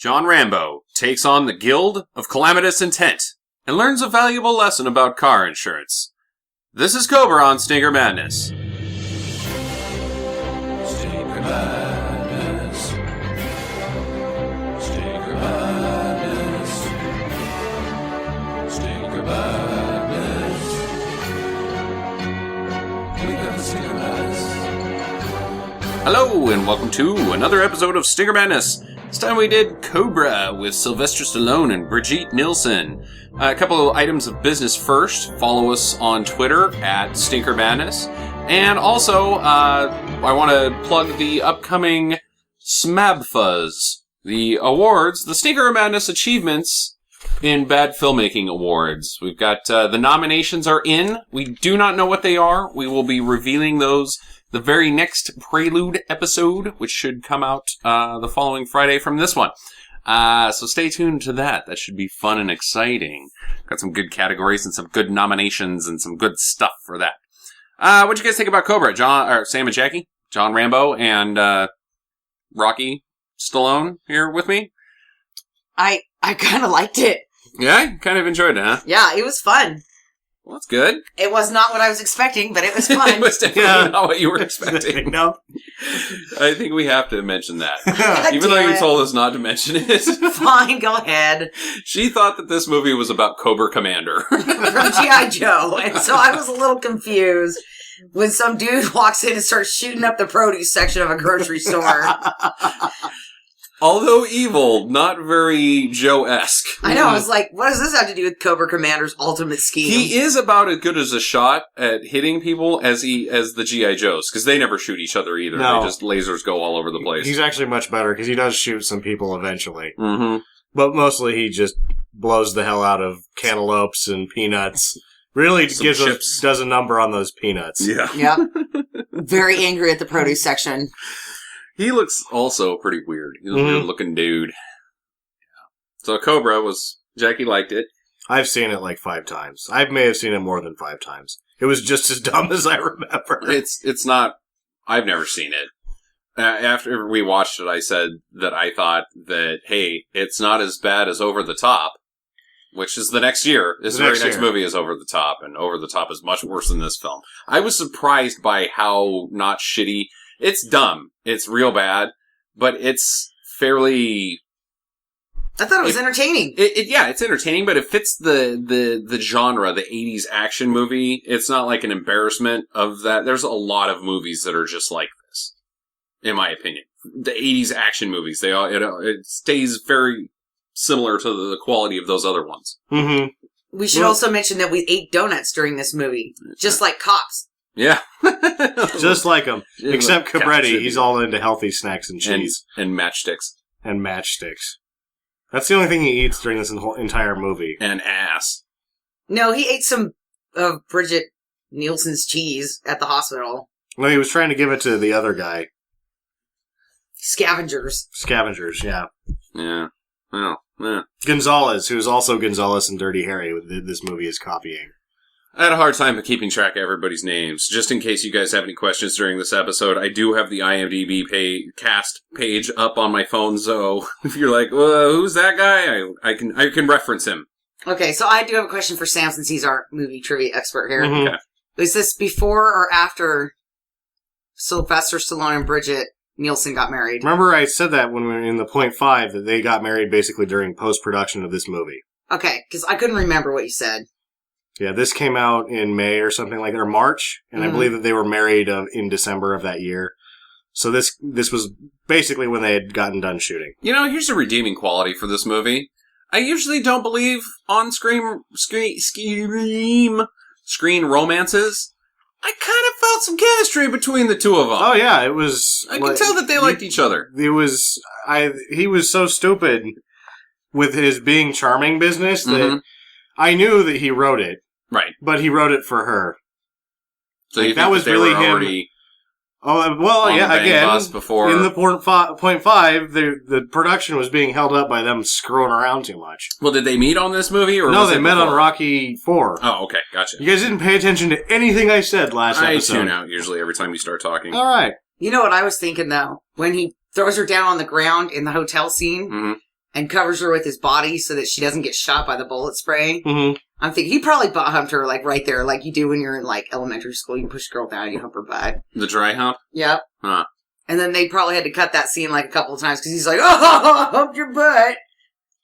John Rambo takes on the Guild of Calamitous Intent and learns a valuable lesson about car insurance. This is Cobra on Stinker Madness. Stinker Madness. Stinker Madness. Stinker Madness. We got the Stinker Madness. Hello, and welcome to another episode of Stinker Madness. This time we did Cobra with Sylvester Stallone and Brigitte Nielsen. A couple of items of business first. Follow us on Twitter at Stinker Madness. And also, I want to plug the upcoming SMABFuzz. The awards, the Stinker Madness Achievements in Bad Filmmaking Awards. We've got, the nominations are in. We do not know what they are. We will be revealing those the very next Prelude episode, which should come out the following Friday from this one. So stay tuned to that. That should be fun and exciting. Got some good categories and some good nominations and some good stuff for that. What'd you guys think about Cobra? Sam and Jackie? John Rambo and Rocky Stallone here with me? I kind of liked it. Yeah? Kind of enjoyed it, huh? Yeah, it was fun. Well, that's good. It was not what I was expecting, but it was fun. It was definitely not what you were expecting. No. I think we have to mention that. God Even though damn you it. told us not to mention it. Fine, go ahead. She thought that this movie was about Cobra Commander. From G.I. Joe. And so I was a little confused when some dude walks in and starts shooting up the produce section of a grocery store. Although evil, not very Joe-esque. I know, I was like, what does this have to do with Cobra Commander's ultimate scheme? He is about as good as a shot at hitting people as the G.I. Joes, because they never shoot each other either. No. They just lasers go all over the place. He's actually much better because he does shoot some people eventually. Mm-hmm. But mostly he just blows the hell out of cantaloupes and peanuts. Really does a number on those peanuts. Yeah. Yep. Very angry at the produce section. He looks also pretty weird. He's a weird-looking dude. Yeah. So Cobra Jackie liked it. I've seen it like 5 times. I may have seen it more than 5 times. It was just as dumb as I remember. It's not... I've never seen it. After we watched it, I said that I thought that, hey, it's not as bad as Over the Top, which is the next year. This very next movie is Over the Top, and Over the Top is much worse than this film. I was surprised by how not shitty... It's dumb. It's real bad, but it's fairly... I thought it was entertaining. Yeah, it's entertaining, but it fits the genre, the 80s action movie. It's not like an embarrassment of that. There's a lot of movies that are just like this, in my opinion. The 80s action movies, it stays very similar to the quality of those other ones. Mm-hmm. We should also mention that we ate donuts during this movie, just like cops. Yeah. Just like him. Except Cobretti, be. he's all into healthy snacks and cheese. And matchsticks. And matchsticks. That's the only thing he eats during this whole entire movie. And ass. No, he ate some of Brigitte Nielsen's cheese at the hospital. No, he was trying to give it to the other guy. Scavengers, yeah. Yeah. Well, yeah. Gonzalez, who's also Gonzalez and Dirty Harry, this movie is copying. I had a hard time keeping track of everybody's names. Just in case you guys have any questions during this episode, I do have the IMDb cast page up on my phone, so if you're like, who's that guy? I can reference him. Okay, so I do have a question for Sam since he's our movie trivia expert here. Mm-hmm. Okay. Is this before or after Sylvester Stallone and Brigitte Nielsen got married? Remember I said that when we were in the .5 that they got married basically during post-production of this movie. Okay, because I couldn't remember what you said. Yeah, this came out in May or something like that, or March, and I believe that they were married in December of that year. So this was basically when they had gotten done shooting. You know, here's a redeeming quality for this movie. I usually don't believe on-screen screen romances. I kind of felt some chemistry between the two of them. Oh yeah, it was... I can tell that they liked each other. He was so stupid with his being charming business that I knew that he wrote it. Right. But he wrote it for her. So like, you think that was really him. Already Oh, well, on yeah, the bang again, bus before. in the .5, the production was being held up by them screwing around too much. Well, did they meet on this movie? Or No, was they it met before? on Rocky 4. Oh, okay, gotcha. You guys didn't pay attention to anything I said last episode. I tune out usually every time you start talking. All right. You know what I was thinking, though? When he throws her down on the ground in the hotel scene, and covers her with his body so that she doesn't get shot by the bullet spray. Mm-hmm. I'm thinking he probably butt humped her like right there, like you do when you're in like elementary school. You push a girl down, you hump her butt. The dry hump? Yep. Huh. And then they probably had to cut that scene like a couple of times because he's like, "Oh, humped your butt."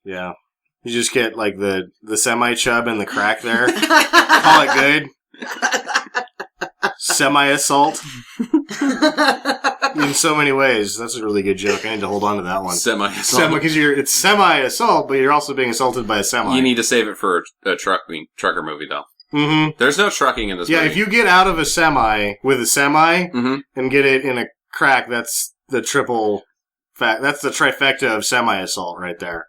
Yeah. You just get like the semi-chub and the crack there. Call it good. Semi-assault. In so many ways. That's a really good joke. I need to hold on to that one. Semi-assault. Because it's semi-assault, but you're also being assaulted by a semi. You need to save it for a trucker movie, though. Mm-hmm. There's no trucking in this movie. Yeah, if you get out of a semi with a semi Mm-hmm. and get it in a crack, that's the that's the trifecta of semi-assault right there.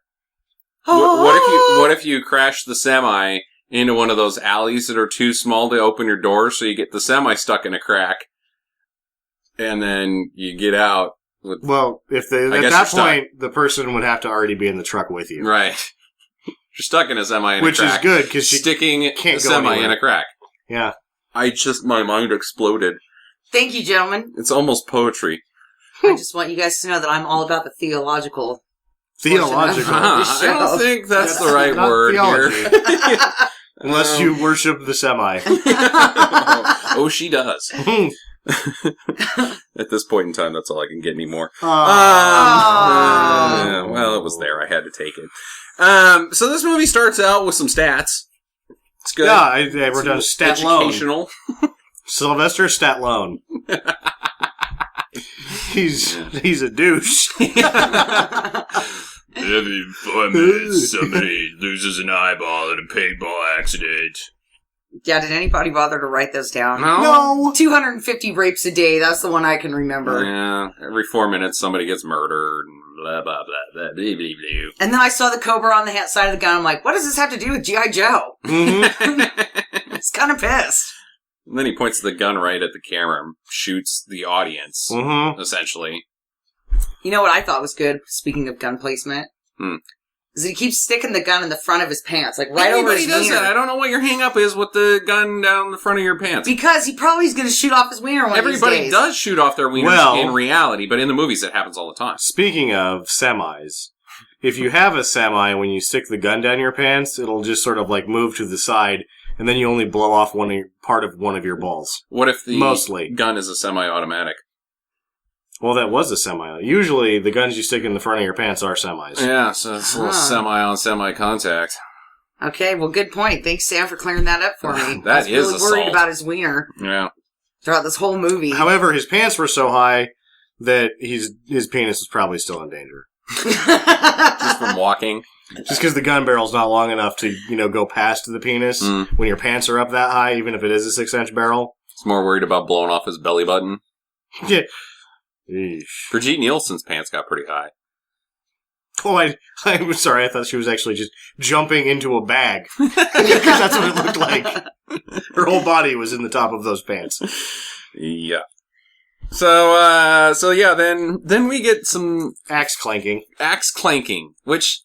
What if you crash the semi into one of those alleys that are too small to open your door, so you get the semi stuck in a crack, and then you get out with... Well, at that point, the person would have to already be in the truck with you. Right. You're stuck in a semi in Which a crack. is good, because she sticking can't the go semi anywhere. in a crack. Yeah. My mind exploded. Thank you, gentlemen. It's almost poetry. I just want you guys to know that I'm all about the theological. Theological. I don't think that's the right not word theology. here. Unless you worship the semi. Oh, she does. At this point in time, that's all I can get anymore. Well, it was there. I had to take it. So this movie starts out with some stats. It's good. Yeah, I wrote down Stallone. Educational. Sylvester Stallone. He's a douche. Every 4 minutes, somebody loses an eyeball in a paintball accident. Yeah, did anybody bother to write those down? No. 250 rapes a day. That's the one I can remember. Yeah, every 4 minutes somebody gets murdered. And blah, blah, blah, blah, blah, blah, blah. And then I saw the Cobra on the side of the gun. I'm like, what does this have to do with G.I. Joe? Mm-hmm. It's kind of pissed. And then he points the gun right at the camera and shoots the audience, Mm-hmm. essentially. You know what I thought was good, speaking of gun placement? Is that he keeps sticking the gun in the front of his pants, like right over his does wiener. that. I don't know what your hang up is with the gun down the front of your pants. Because he probably is going to shoot off his wiener one of these Everybody days. does shoot off their wieners in reality, but in the movies it happens all the time. Speaking of semis, if you have a semi, when you stick the gun down your pants, it'll just sort of like move to the side, and then you only blow off part of one of your balls. What if the Mostly. gun is a semi-automatic? Well, that was a semi. Usually, the guns you stick in the front of your pants are semis. Yeah, so it's a little semi-on-semi contact. Okay, well, good point. Thanks, Sam, for clearing that up for me. That I was is really assault. worried about his wiener Yeah. throughout this whole movie. However, his pants were so high that his penis was probably still in danger. Just from walking. Just because the gun barrel's not long enough to, go past the penis when your pants are up that high, even if it is a 6-inch barrel. He's more worried about blowing off his belly button. Yeah. Eesh. Brigitte Nielsen's pants got pretty high. Oh, I was sorry. I thought she was actually just jumping into a bag. Because that's what it looked like. Her whole body was in the top of those pants. Yeah. So yeah, then we get some axe clanking, which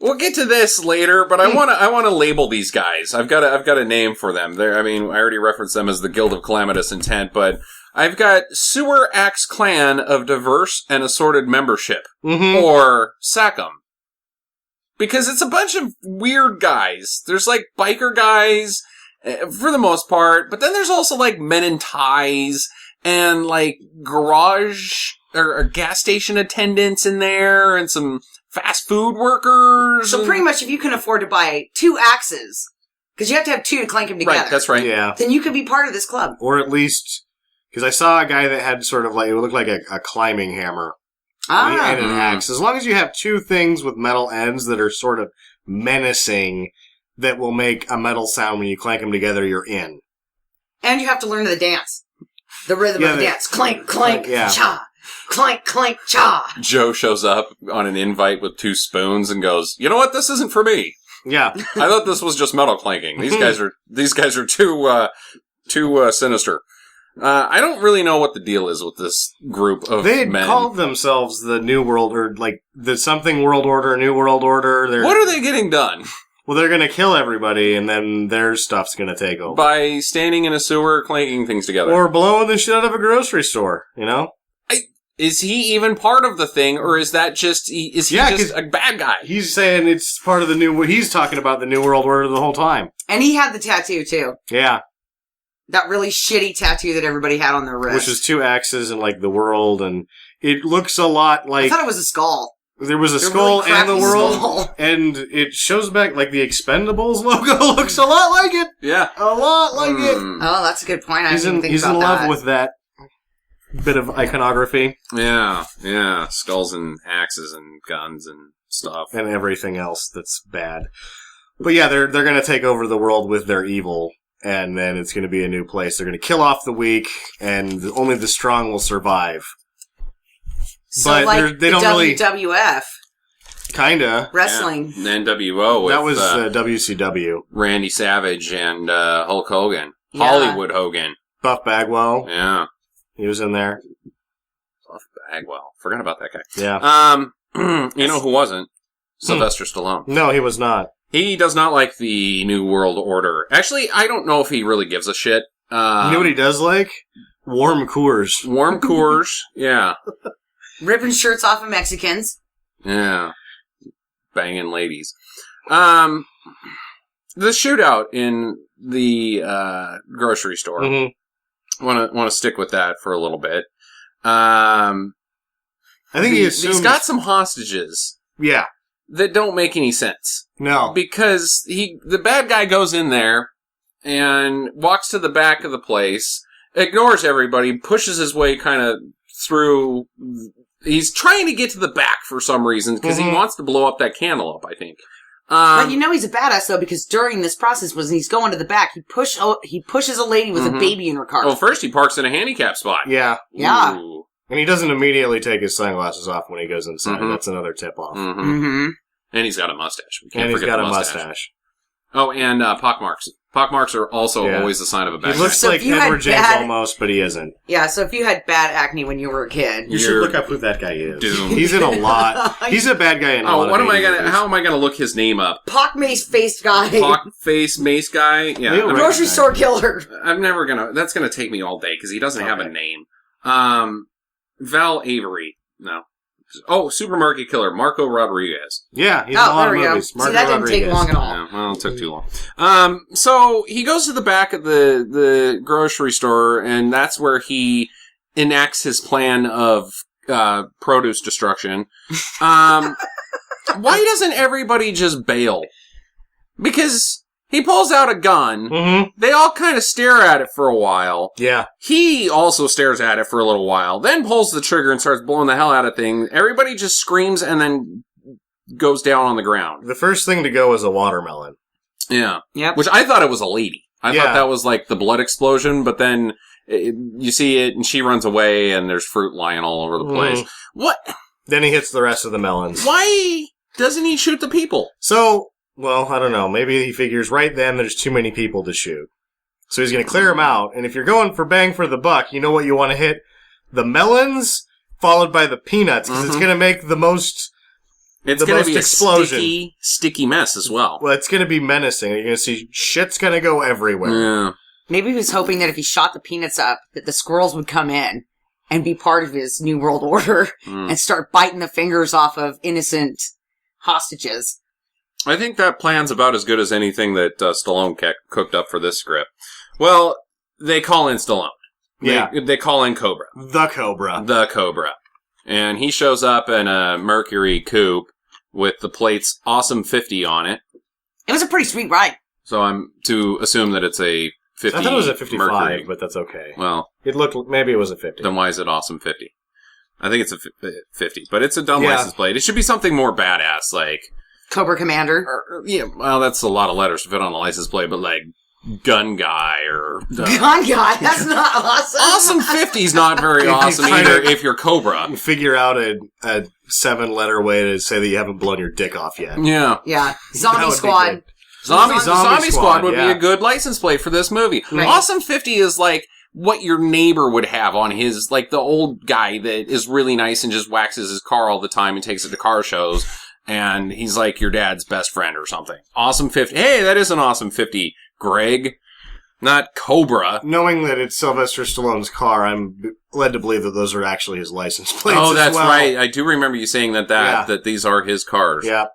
we'll get to this later, but I want to label these guys. I've got a name for them. I already referenced them as the Guild of Calamitous Intent, but I've got Sewer Axe Clan of Diverse and Assorted Membership, or SACM. Because it's a bunch of weird guys. There's like biker guys, for the most part, but then there's also like men in ties, and like garage or gas station attendants in there, and some fast food workers. So pretty much if you can afford to buy 2 axes, because you have to have 2 to clank them together. Right, that's right. Yeah. Then you could be part of this club. Or at least... Because I saw a guy that had sort of like, it looked like a climbing hammer. And an axe. As long as you have 2 things with metal ends that are sort of menacing, that will make a metal sound when you clank them together, you're in. And you have to learn the dance. The rhythm of the dance. Clank, clank, cha. Clank, clank, cha. Joe shows up on an invite with 2 spoons and goes, "You know what? This isn't for me." Yeah. I thought this was just metal clanking. These guys are too sinister. I don't really know what the deal is with this group of men. They had called themselves the New World, or like the something World Order, New World Order. What are they getting done? Well, they're going to kill everybody, and then their stuff's going to take over. By standing in a sewer, clanking things together. Or blowing the shit out of a grocery store, is he even part of the thing, or is that just just a bad guy? He's saying it's part of the new. He's talking about the New World Order the whole time. And he had the tattoo too. Yeah, that really shitty tattoo that everybody had on their wrist, which is 2 axes and like the world, and it looks a lot like. I thought it was a skull. There was a skull really and the world, skull. And it shows back like the Expendables logo looks a lot like it. Yeah, a lot like it. Oh, that's a good point. He's in love with that bit of iconography. Yeah, skulls and axes and guns and stuff and everything else that's bad. But yeah, they're going to take over the world with their evil, and then it's going to be a new place. They're going to kill off the weak, and only the strong will survive. So but like they don't really WWF kinda wrestling. Yeah. NWO with, that was WCW. Randy Savage and Hulk Hogan, Yeah. Hollywood Hogan, Buff Bagwell. Yeah, he was in there. Buff Bagwell, forgot about that guy. Yeah. You know who wasn't? Sylvester Stallone. No, he was not. He does not like the New World Order. Actually, I don't know if he really gives a shit. You know what he does like? Warm Coors. Warm Coors, yeah. Ripping shirts off of Mexicans. Yeah. Banging ladies. The shootout in the grocery store. Mm-hmm. Want to stick with that for a little bit. I think he's got some hostages. Yeah. That don't make any sense. No. Because the bad guy goes in there and walks to the back of the place, ignores everybody, pushes his way kind of through. He's trying to get to the back for some reason because he wants to blow up that cantaloupe, I think. But you know he's a badass though, because during this process, when he's going to the back, he pushes a lady with a baby in her car. Well, first he parks in a handicap spot. Yeah. Yeah. Ooh. And he doesn't immediately take his sunglasses off when he goes inside. That's another tip off. And he's got a mustache. We can't forget the mustache. Oh, and pockmarks. Pockmarks are also always a sign of a bad guy. He looks like Edward James almost, but he isn't. Yeah, so if you had bad acne when you were a kid, you should look up who that guy is. Doomed. He's in a lot. He's a bad guy in a lot. How am I gonna look his name up? Pock-faced guy. Pock-face mace guy? Yeah. Grocery store killer. I'm never gonna... That's gonna take me all day, because he doesn't have a name. Val Avery. No. Oh, Supermarket Killer, Marco Rodriguez. Yeah, he's in a lot of movies. See, that didn't take long at all. Yeah, well, it took too long. So he goes to the back of the grocery store, and that's where he enacts his plan of produce destruction. Why doesn't everybody just bail? Because he pulls out a gun. They all kind of stare at it for a while. Yeah. He also stares at it for a little while, then pulls the trigger and starts blowing the hell out of things. Everybody just screams and then goes down on the ground. The first thing to go is a watermelon. Yeah. Yep. Which I thought it was a lady. I thought that was like the blood explosion, but then you see it and she runs away and there's fruit lying all over the place. What? Then he hits the rest of the melons. Why doesn't he shoot the people? So... Well, I don't know. Maybe he figures right then there's too many people to shoot. So he's going to clear them out. And if you're going for bang for the buck, you know what you want to hit? The melons followed by the peanuts, because it's going to make the most It's going to be a sticky mess as well. Well, it's going to be menacing. You're going to see shit's going to go everywhere. Yeah. Maybe he was hoping that if he shot the peanuts up, that the squirrels would come in and be part of his New World Order and start biting the fingers off of innocent hostages. I think that plan's about as good as anything that Stallone cooked up for this script. Well, they call in Stallone. Yeah. They call in Cobra. The Cobra. The Cobra. And he shows up in a Mercury coupe with the plates Awesome 50 on it. It was a pretty sweet ride. So I'm to assume that it's a 50 I thought it was a 55, Mercury. but that's okay. Well, maybe it was a 50. Then why is it Awesome 50? I think it's a 50, but it's a dumb license plate. It should be something more badass, like... Cobra Commander. Well, that's a lot of letters to fit on a license plate, but like Gun Guy or... Gun Guy? That's not awesome. Awesome 50 is not very awesome either if you're Cobra. Figure out a 7-letter way to say that you haven't blown your dick off yet. Yeah. Yeah. Zombie Squad. Zombie Squad would be a good license plate for this movie. Right. Awesome 50 is like what your neighbor would have on his, like the old guy that is really nice and just waxes his car all the time and takes it to car shows. And he's like your dad's best friend or something. Awesome 50. Hey, that is an Awesome 50, Greg. Not Cobra. Knowing that it's Sylvester Stallone's car, I'm led to believe that those are actually his license plates. Oh, that's as well. right. I do remember you saying that these are his cars. Yeah.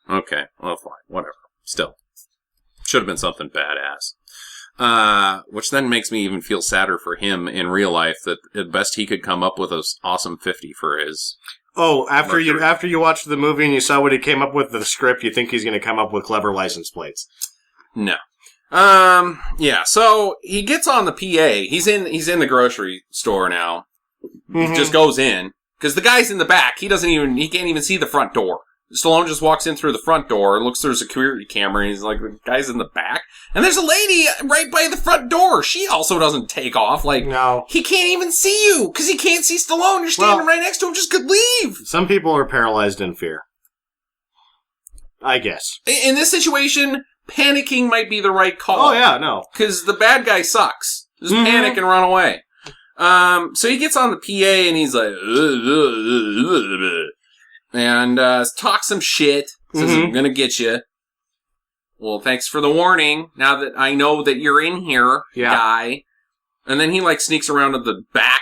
Okay. Well, fine. Whatever. Still. Should have been something badass. Which then makes me even feel sadder for him in real life that at best he could come up with an awesome 50 for his... Oh, after you watched the movie and you saw what he came up with the script, you think he's going to come up with clever license plates? No. Yeah, so he gets on the PA. He's in the grocery store now. Mm-hmm. He just goes in. Because the guy's in the back. He can't even see the front door. Stallone just walks in through the front door, looks through a security camera, and he's like, the guy's in the back. And there's a lady right by the front door. She also doesn't take off. Like, no. He can't even see you, because he can't see Stallone. You're standing right next to him, just could leave. Some people are paralyzed in fear. I guess. In this situation, panicking might be the right call. Oh, yeah, no. Because the bad guy sucks. Just panic and run away. So he gets on the PA, and he's like... And talk some shit. Says, I'm gonna get you. Well, thanks for the warning. Now that I know that you're in here, guy. And then he, like, sneaks around to the back.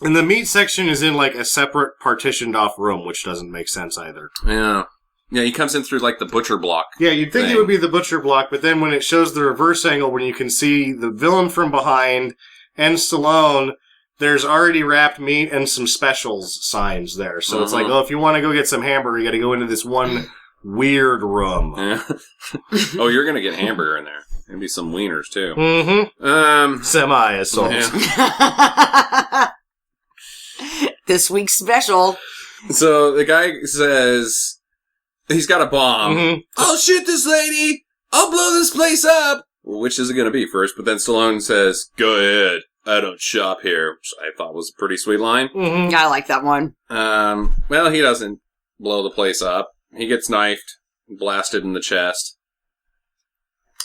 And the meat section is in, like, a separate partitioned off room, which doesn't make sense either. Yeah. Yeah, he comes in through, like, the butcher block. Yeah, you'd think it would be the butcher block, but then when it shows the reverse angle, when you can see the villain from behind and Stallone... There's already wrapped meat and some specials signs there. So it's like, oh, if you want to go get some hamburger, you got to go into this one weird room. Yeah. Oh, you're going to get hamburger in there. Maybe some wieners, too. Mm-hmm. Semi-assault. Yeah. This week's special. So the guy says he's got a bomb. Mm-hmm. I'll shoot this lady. I'll blow this place up. Well, which is it going to be first? But then Stallone says, go ahead. I don't shop here, which I thought was a pretty sweet line. Mm-hmm. I like that one. Well, he doesn't blow the place up. He gets knifed, blasted in the chest.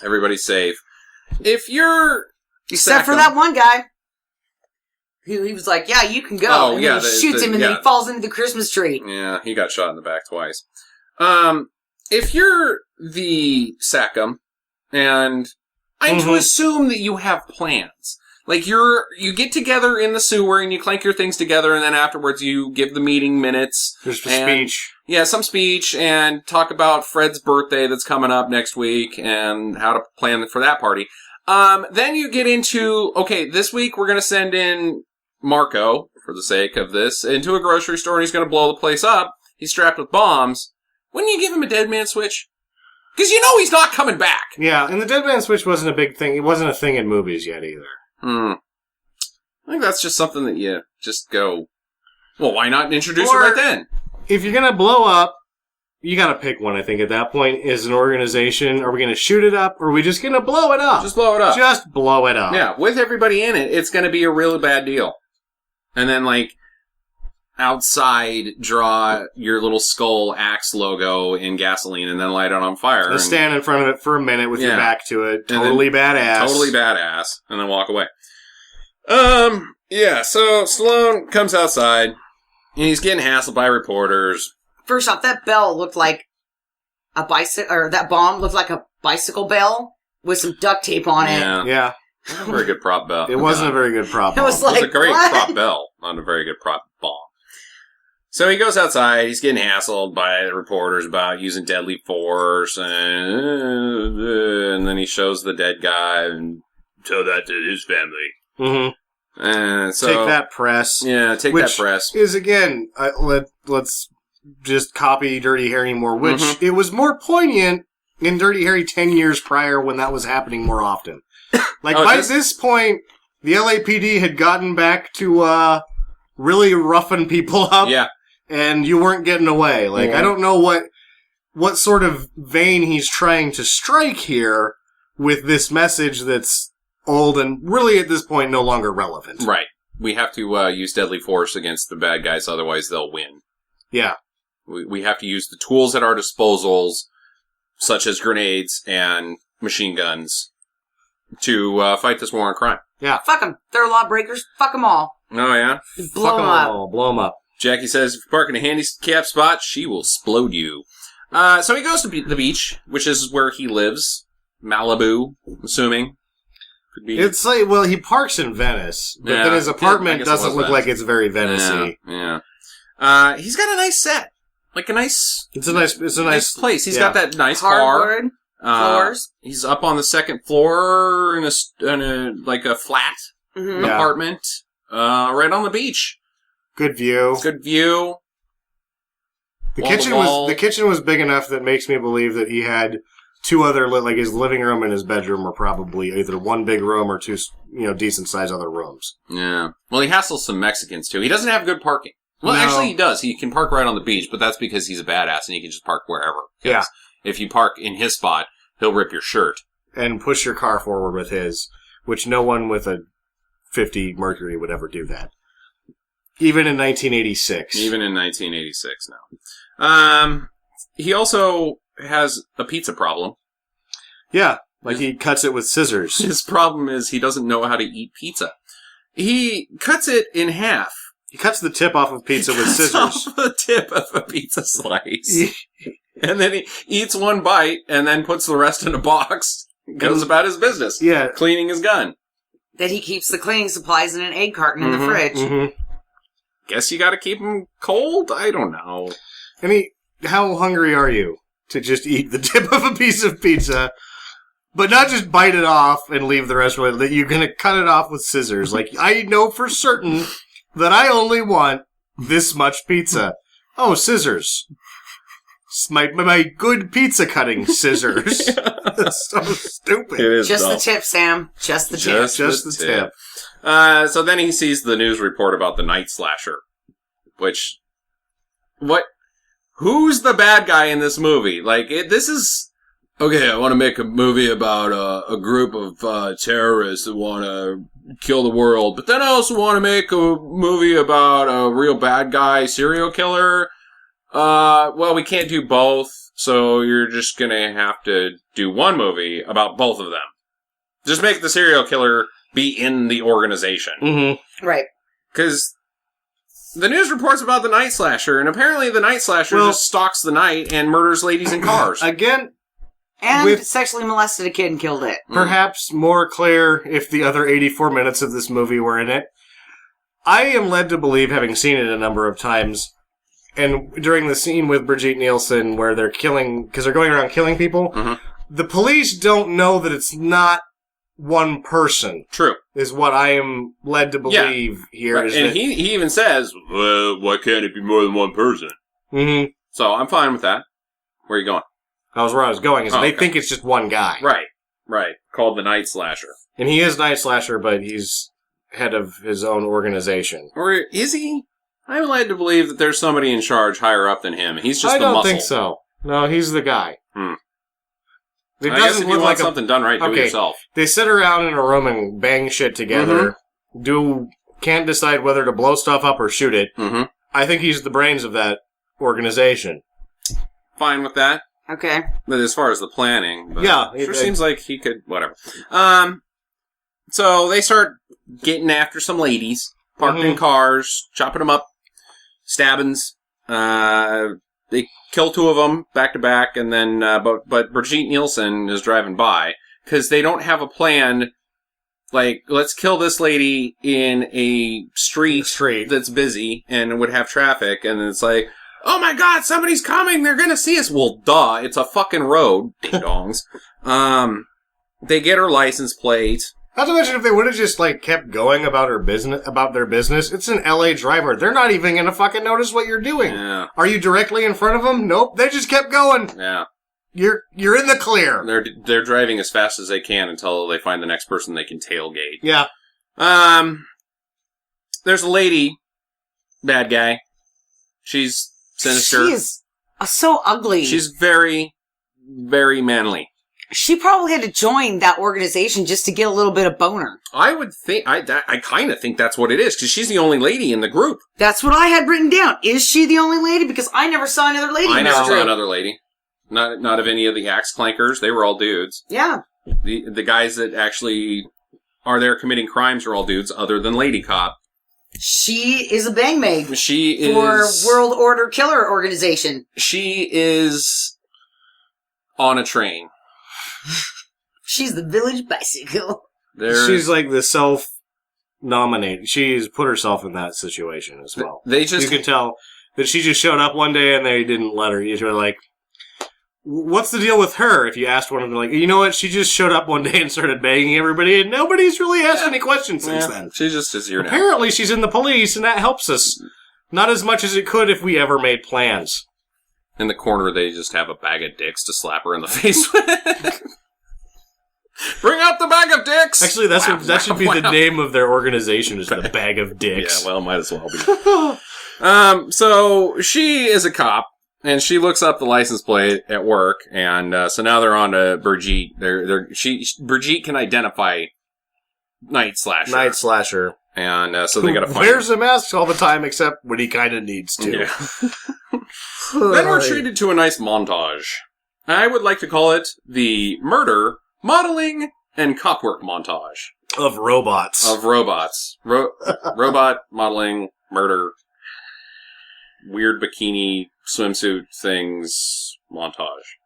Everybody's safe. If you're... Except for that one guy. He was like, yeah, you can go. Oh, and yeah. then he shoots him and then he falls into the Christmas tree. Yeah, he got shot in the back twice. If you're the Sackham, and I'm to assume that you have plans... Like, you get together in the sewer and you clank your things together and then afterwards you give the meeting minutes. There's a speech. Yeah, some speech and talk about Fred's birthday that's coming up next week and how to plan for that party. Then you get into, okay, this week we're going to send in Marco, for the sake of this, into a grocery store and he's going to blow the place up. He's strapped with bombs. Wouldn't you give him a dead man switch? Because you know he's not coming back. Yeah, and the dead man switch wasn't a big thing. It wasn't a thing in movies yet either. I think that's just something that you just go, well, why not introduce it right then? If you're going to blow up, you got to pick one, I think, at that point, as an organization. Are we going to shoot it up, or are we just going to blow it up? Just blow it up. Just blow it up. Yeah, with everybody in it, it's going to be a really bad deal. And then, like, outside, draw your little skull axe logo in gasoline and then light it on fire. And stand in front of it for a minute with your back to it. Totally badass. Totally badass. And then walk away. Yeah, so Stallone comes outside and he's getting hassled by reporters. First off, that bell looked like a bicycle, or that bomb looked like a bicycle bell with some duct tape on it. Yeah. Not a very good prop bell. It wasn't a very good prop bomb. It was a great prop bell, not a very good prop bomb. So he goes outside, he's getting hassled by the reporters about using deadly force, and then he shows the dead guy and tell that to his family. Mm-hmm. And so, take that, press. Yeah, take that, press. Is, again, let's just copy Dirty Harry more, which it was more poignant in Dirty Harry 10 years prior when that was happening more often. Like, by this point, the LAPD had gotten back to really roughing people up. Yeah. And you weren't getting away. Like, I don't know what sort of vein he's trying to strike here with this message that's old and really at this point no longer relevant. Right. We have to use deadly force against the bad guys, otherwise they'll win. Yeah. We have to use the tools at our disposals, such as grenades and machine guns, to fight this war on crime. Yeah. Fuck them. They're lawbreakers. Fuck them all. Oh, yeah? Blow them up. Blow them up. Jackie says, if you park in a handicap spot, she will explode you. So he goes to the beach, which is where he lives. Malibu, I'm assuming. Could be. It's like, well, he parks in Venice, but then his apartment doesn't look like it's very Venice-y. Yeah. He's got a nice set. Like a nice... It's a nice place. He's got that nice hardwood floors. He's up on the second floor in a flat apartment, right on the beach. Good view. The kitchen was big enough that makes me believe that he had two other, like his living room and his bedroom were probably either one big room or two, decent sized other rooms. Yeah. Well, he hassles some Mexicans too. He doesn't have good parking. Well, actually he does. He can park right on the beach, but that's because he's a badass and he can just park wherever. Yeah. If you park in his spot, he'll rip your shirt. And push your car forward with his, which no one with a 50 Mercury would ever do that. Even in 1986. now. He also has a pizza problem. Yeah, like he cuts it with scissors. His problem is he doesn't know how to eat pizza. He cuts it in half. He cuts the tip off of pizza with scissors. Off the tip of a pizza slice. And then he eats one bite and then puts the rest in a box. Goes about his business. Yeah. Cleaning his gun. That he keeps the cleaning supplies in an egg carton in the fridge. Mm-hmm. Guess you gotta keep them cold? I don't know. I mean, how hungry are you to just eat the tip of a piece of pizza, but not just bite it off and leave the rest of it, that you're gonna cut it off with scissors? Like, I know for certain that I only want this much pizza. Oh, scissors. My good pizza cutting scissors. That's so stupid. It is just dumb. the tip, Sam. Just the tip. Just the tip. So then he sees the news report about the Nightslasher. Which... Who's the bad guy in this movie? Like, this is... Okay, I want to make a movie about a group of terrorists that want to kill the world, but then I also want to make a movie about a real bad guy serial killer. Well, we can't do both, so you're just gonna have to do one movie about both of them. Just make the serial killer be in the organization. Mm-hmm. Right. Because the news reports about the Nightslasher, and apparently the Nightslasher just stalks the night and murders ladies in cars. Again... And sexually molested a kid and killed it. Perhaps more clear if the other 84 minutes of this movie were in it. I am led to believe, having seen it a number of times, and during the scene with Brigitte Nielsen where they're killing, because they're going around killing people, the police don't know that it's not one person. True. Is what I am led to believe here. Right. And he even says, well, why can't it be more than one person? Mm-hmm. So I'm fine with that. Where are you going? That was where I was going, is they think it's just one guy. Right. Called the Nightslasher. And he is Nightslasher, but he's head of his own organization. Or is he? I'm led to believe that there's somebody in charge higher up than him. He's just the muscle. I don't think so. No, he's the guy. I guess if you want something done right, do it yourself. They sit around in a room and bang shit together. Can't decide whether to blow stuff up or shoot it. I think he's the brains of that organization. Fine with that. Okay. But as far as the planning, it seems like he could, whatever. So they start getting after some ladies, parked in cars, chopping them up, stabbings. They kill two of them back to back, and then, but Brigitte Nielsen is driving by, because they don't have a plan, like, let's kill this lady in a street that's busy, and would have traffic, and it's like, oh my god, somebody's coming, they're gonna see us. Well, duh, it's a fucking road, ding-dongs. They get her license plate. Not to mention, if they would have just, kept going about their business, it's an LA driver. They're not even gonna fucking notice what you're doing. Yeah. Are you directly in front of them? Nope, they just kept going. Yeah. You're in the clear. They're driving as fast as they can until they find the next person they can tailgate. Yeah. There's a lady, bad guy. She's sinister. She is so ugly. She's very, very manly. She probably had to join that organization just to get a little bit of boner. I would think, I kind of think that's what it is, because she's the only lady in the group. That's what I had written down. Is she the only lady? Because I never saw another lady. I never saw another lady. Not of any of the axe clankers. They were all dudes. Yeah. The guys that actually are there committing crimes are all dudes, other than Lady Cop. She is a bang maid. She is for World Order Killer Organization. She is on a train. She's the village bicycle. She's like the self-nominated. She's put herself in that situation as well. You can tell that she just showed up one day and they didn't let her. You're like, what's the deal with her? If you asked one of them, like, you know what? She just showed up one day and started begging everybody, and nobody's really asked any questions since then. She just is here now. Apparently, she's in the police, and that helps us. Not as much as it could if we ever made plans. In the corner, they just have a bag of dicks to slap her in the face with. Bring out the bag of dicks! Actually, that should be the name of their organization, is the Bag of Dicks. Yeah, well, might as well be. So, she is a cop, and she looks up the license plate at work, and so now they're on to Brigitte. Brigitte can identify Nightslasher. And so they gotta find wears a mask all the time, except when he kind of needs to. Yeah. Then we're treated to a nice montage. I would like to call it the murder, modeling, and cop work montage. Of robots. Robot, modeling, murder, weird bikini, swimsuit things, montage.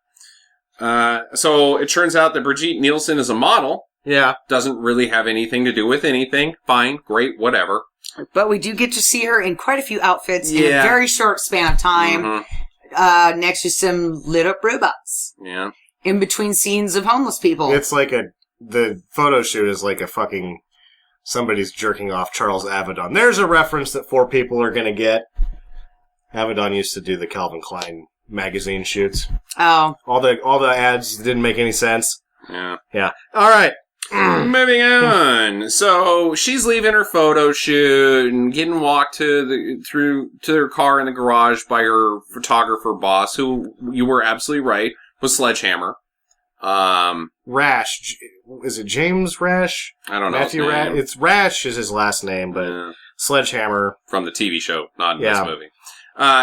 So it turns out that Brigitte Nielsen is a model. Yeah. Doesn't really have anything to do with anything. Fine, great, whatever. But we do get to see her in quite a few outfits in a very short span of time. Mm-hmm. Next to some lit up robots. Yeah. In between scenes of homeless people. It's like the photo shoot is like a fucking, somebody's jerking off Charles Avedon. There's a reference that 4 people are going to get. Avedon used to do the Calvin Klein magazine shoots. Oh. All the ads didn't make any sense. Yeah. Yeah. All right. Moving on. So she's leaving her photo shoot and getting walked to her car in the garage by her photographer boss, who you were absolutely right was Sledgehammer. Rash. Is it James Rash? I don't know. Matthew Rash. It's Rash is his last name, but Sledgehammer from the TV show, not in this movie.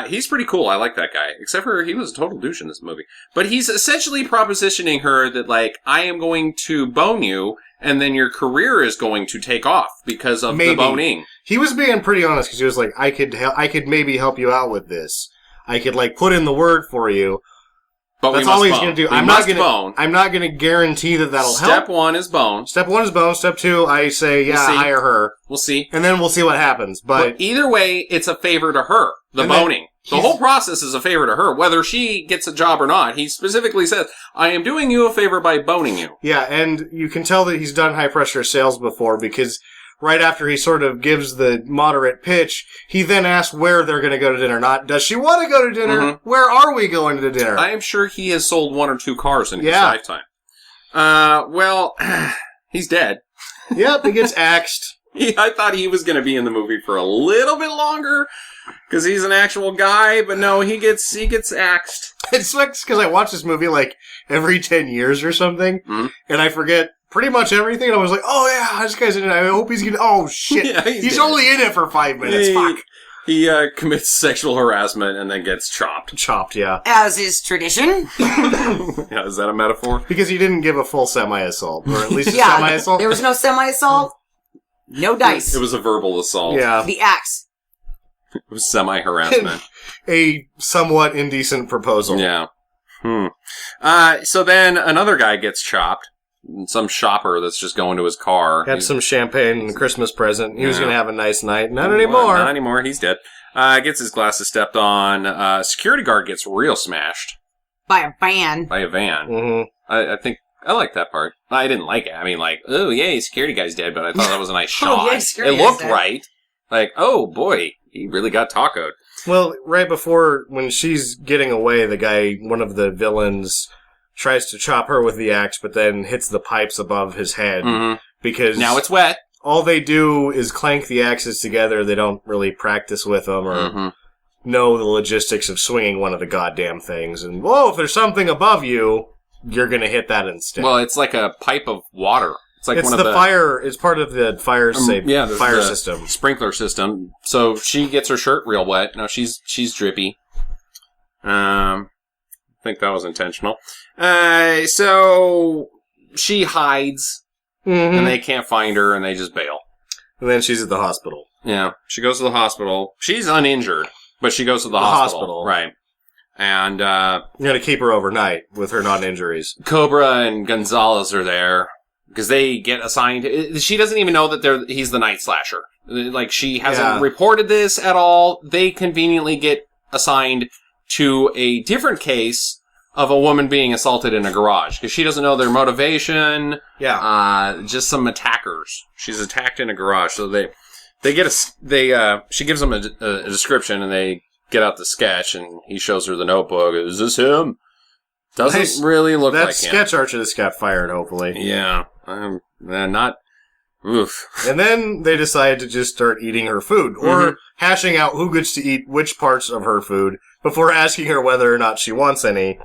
He's pretty cool. I like that guy. Except for he was a total douche in this movie. But he's essentially propositioning her that, like, I am going to bone you, and then your career is going to take off because of the boning. He was being pretty honest, because he was like, I could maybe help you out with this. I could, like, put in the word for you. But that's all he's going to do. I'm not going to guarantee that that'll help. Step 1 is bone. Step 1 is bone. Step 2, I say, hire her. We'll see. And then we'll see what happens. But either way, it's a favor to her. The boning. The whole process is a favor to her, whether she gets a job or not. He specifically says, I am doing you a favor by boning you. Yeah, and you can tell that he's done high-pressure sales before, because right after he sort of gives the moderate pitch, he then asks where they're going to go to dinner. Not, does she want to go to dinner? Mm-hmm. Where are we going to dinner? I am sure he has sold 1 or 2 cars in his lifetime. Well, he's dead. Yep, he gets axed. I thought he was going to be in the movie for a little bit longer, because he's an actual guy, but no, he gets axed. It sucks because I watch this movie like every 10 years or something, and I forget pretty much everything, and I was like, oh yeah, this guy's in it, I hope he's gonna, oh shit, yeah, he's only in it for 5 minutes, fuck. He commits sexual harassment and then gets chopped. Chopped, yeah. As is tradition. Yeah, is that a metaphor? Because he didn't give a full semi-assault, or at least a semi-assault. There was no semi-assault, no dice. It was a verbal assault. Yeah. The axe. It was semi-harassment. A somewhat indecent proposal. Yeah. So then another guy gets chopped. Some shopper that's just going to his car. Had some champagne and a Christmas present. He was going to have a nice night. Not anymore. Not anymore. He's dead. Gets his glasses stepped on. Security guard gets real smashed. By a van. Mm-hmm. I think I like that part. I didn't like it. I mean, like, oh, yay, security guy's dead, but I thought that was a nice shot. Yay, it looked right. Like, oh, boy, he really got tacoed. Well, right before, when she's getting away, the guy, one of the villains, tries to chop her with the axe, but then hits the pipes above his head. Mm-hmm. Because now it's wet. All they do is clank the axes together. They don't really practice with them or know the logistics of swinging one of the goddamn things. And, whoa, if there's something above you, you're going to hit that instead. Well, it's like a pipe of water. It's like one of the fire. It's part of the fire fire system, sprinkler system. So she gets her shirt real wet. Now she's drippy. I think that was intentional. So she hides, and they can't find her, and they just bail. And then she's at the hospital. Yeah, she goes to the hospital. She's uninjured, but she goes to the hospital. Right. And you're gonna keep her overnight with her non-injuries. Cobra and Gonzalez are there. because they get assigned. She doesn't even know that he's the Nightslasher. Like, she hasn't reported this at all. They conveniently get assigned to a different case of a woman being assaulted in a garage, because she doesn't know their motivation. Yeah. Just some attackers. She's attacked in a garage, so she gives them a description, and they get out the sketch, and he shows her the notebook. Is this him? Doesn't really look like him. That sketch artist just got fired, hopefully. Yeah. Not... Oof. And then they decide to just start eating her food, or hashing out who gets to eat which parts of her food, before asking her whether or not she wants any.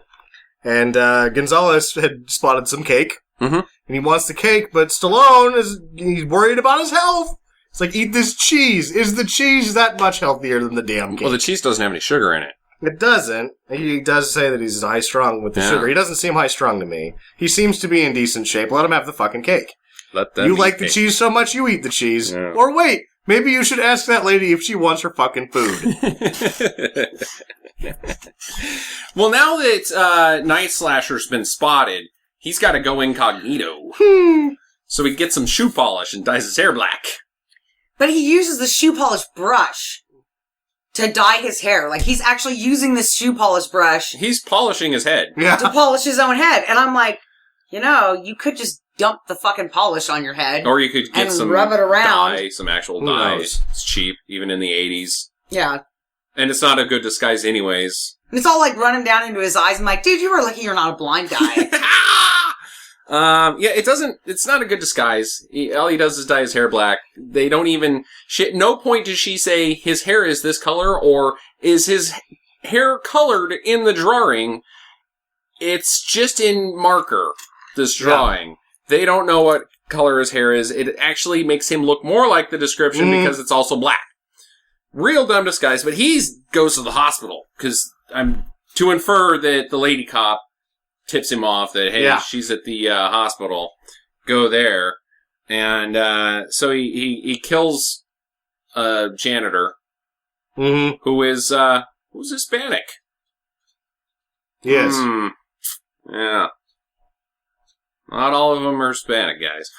And Gonzalez had spotted some cake, and he wants the cake, but Stallone he's worried about his health. It's like, eat this cheese. Is the cheese that much healthier than the damn cake? Well, the cheese doesn't have any sugar in it. It doesn't. He does say that he's high-strung with the sugar. He doesn't seem high-strung to me. He seems to be in decent shape. Let him have the fucking cake. You like the cheese so much, you eat the cheese. Yeah. Or wait, maybe you should ask that lady if she wants her fucking food. Well, now that Nightslasher's been spotted, he's got to go incognito. So he gets some shoe polish and dyes his hair black. But he uses the shoe polish brush to dye his hair. Like, he's actually using this shoe polish brush. He's polishing his head. To polish his own head. And I'm like, you could just dump the fucking polish on your head. Or you could get some rub it around. dye, some actual dye. It's cheap, even in the 80s. Yeah. And it's not a good disguise anyways. And it's all like running down into his eyes. I'm like, dude, you are lucky you're not a blind guy. It's not a good disguise. All he does is dye his hair black. They don't even, at no point does she say his hair is this color, or is his hair colored in the drawing. It's just in marker, this drawing. Yeah. They don't know what color his hair is. It actually makes him look more like the description because it's also black. Real dumb disguise, but he goes to the hospital, because I'm to infer that the lady cop tips him off that, hey, she's at the hospital. Go there. And so he kills a janitor who's Hispanic. Yes. Yeah. Not all of them are Hispanic guys.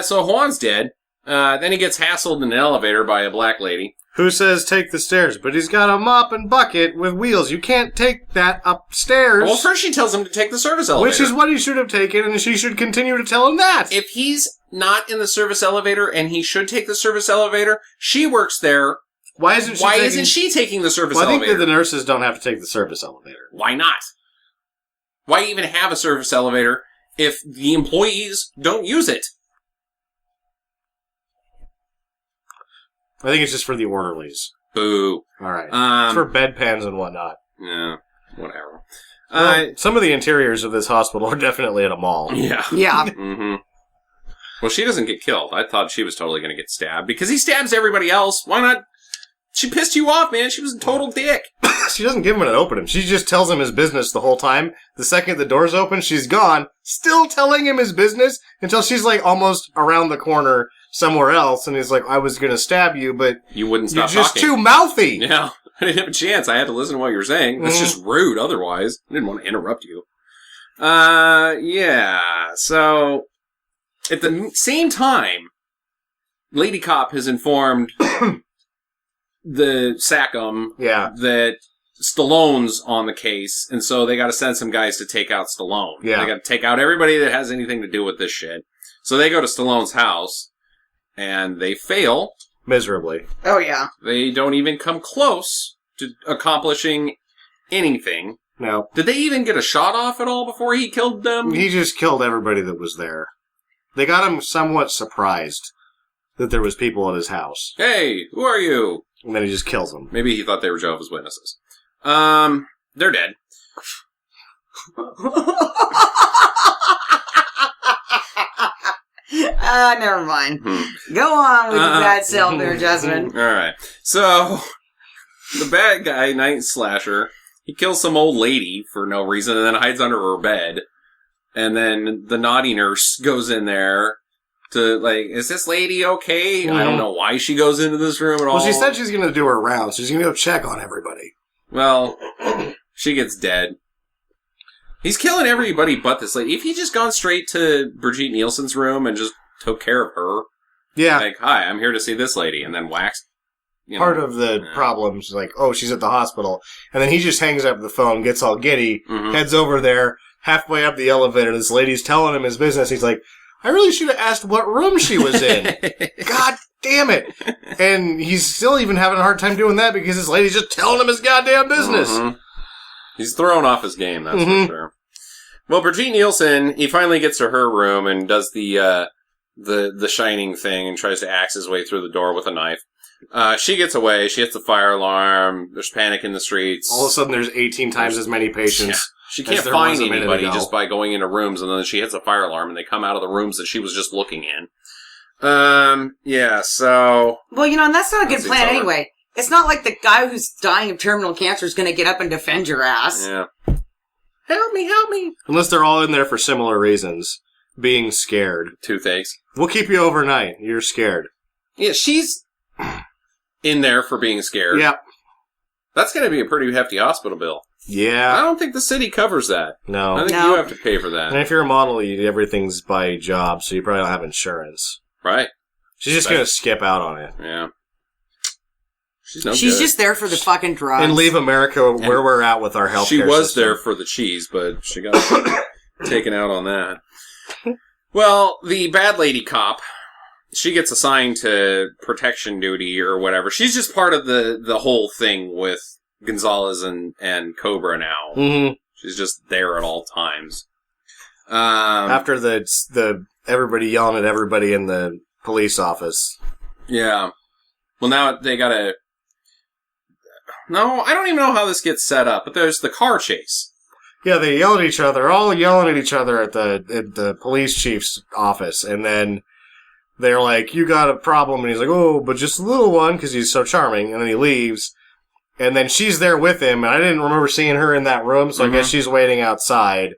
So Juan's dead. Then he gets hassled in an elevator by a black lady. Who says take the stairs? But he's got a mop and bucket with wheels. You can't take that upstairs. Well, first she tells him to take the service elevator. Which is what he should have taken, and she should continue to tell him that. If he's not in the service elevator and he should take the service elevator, she works there. Why isn't she taking the service elevator? I think that the nurses don't have to take the service elevator. Why not? Why even have a service elevator if the employees don't use it? I think it's just for the orderlies. Boo. All right. It's for bedpans and whatnot. Yeah, whatever. Well, some of the interiors of this hospital are definitely at a mall. Yeah. Yeah. Well, she doesn't get killed. I thought she was totally going to get stabbed, because he stabs everybody else. Why not? She pissed you off, man. She was a total dick. She doesn't give him an opening. She just tells him his business the whole time. The second the door's open, she's gone, still telling him his business, until she's like almost around the corner somewhere else, and he's like, I was going to stab you, but you wouldn't stop you're just talking. too mouthy. Yeah, I didn't have a chance. I had to listen to what you were saying. That's just rude otherwise. I didn't want to interrupt you. Yeah, so at the same time, Lady Cop has informed the SACM that Stallone's on the case, and so they got to send some guys to take out Stallone. Yeah. They got to take out everybody that has anything to do with this shit. So they go to Stallone's house, and they fail. Miserably. Oh, yeah. They don't even come close to accomplishing anything. No. Did they even get a shot off at all before he killed them? He just killed everybody that was there. They got him somewhat surprised that there was people at his house. Hey, who are you? And then he just kills them. Maybe he thought they were Jehovah's Witnesses. They're dead. Never mind. Go on with your bad self-adjustment. All right. So, the bad guy, Nightslasher, he kills some old lady for no reason and then hides under her bed. And then the naughty nurse goes in there to, like, is this lady okay? I don't know why she goes into this room at all. Well, she said she's going to do her rounds. She's going to go check on everybody. Well, she gets dead. He's killing everybody but this lady. If he just gone straight to Brigitte Nielsen's room and just took care of her, like, hi, I'm here to see this lady, and then waxed. Part of the problem is like, oh, she's at the hospital. And then he just hangs up the phone, gets all giddy, heads over there, halfway up the elevator, this lady's telling him his business. He's like, I really should have asked what room she was in. God damn it. And he's still even having a hard time doing that because this lady's just telling him his goddamn business. He's thrown off his game, that's for sure. Well, Brigitte Nielsen, he finally gets to her room and does the shining thing and tries to axe his way through the door with a knife. She gets away. She hits the fire alarm. There's panic in the streets. All of a sudden, there's 18 times as many patients. Yeah. She can't find anybody just by going into rooms, and then she hits a fire alarm, and they come out of the rooms that she was just looking in. Yeah, so... Well, and that's not a good plan anyway. It's not like the guy who's dying of terminal cancer is going to get up and defend your ass. Yeah. Help me. Unless they're all in there for similar reasons. Being scared. Toothaches. We'll keep you overnight. You're scared. Yeah, she's in there for being scared. Yep. That's going to be a pretty hefty hospital bill. Yeah. I don't think the city covers that. No. I think you have to pay for that. And if you're a model, everything's by job, so you probably don't have insurance. Right. She's just going to skip out on it. Yeah. She's just there for the fucking drugs. And leave America where we're at with our health care system. She was system. there for the cheese, but she got taken out on that. Well, the bad lady cop, she gets assigned to protection duty or whatever. She's just part of the whole thing with Gonzalez and Cobra now. Mm-hmm. She's just there at all times. After the everybody yelling at everybody in the police office. Yeah. Well, now they gotta... No, I don't even know how this gets set up, but there's the car chase. Yeah, they yell at each other, all yelling at each other at the police chief's office, and then they're like, you got a problem, and he's like, oh, but just a little one, because he's so charming, and then he leaves, and then she's there with him, and I didn't remember seeing her in that room, so I guess she's waiting outside.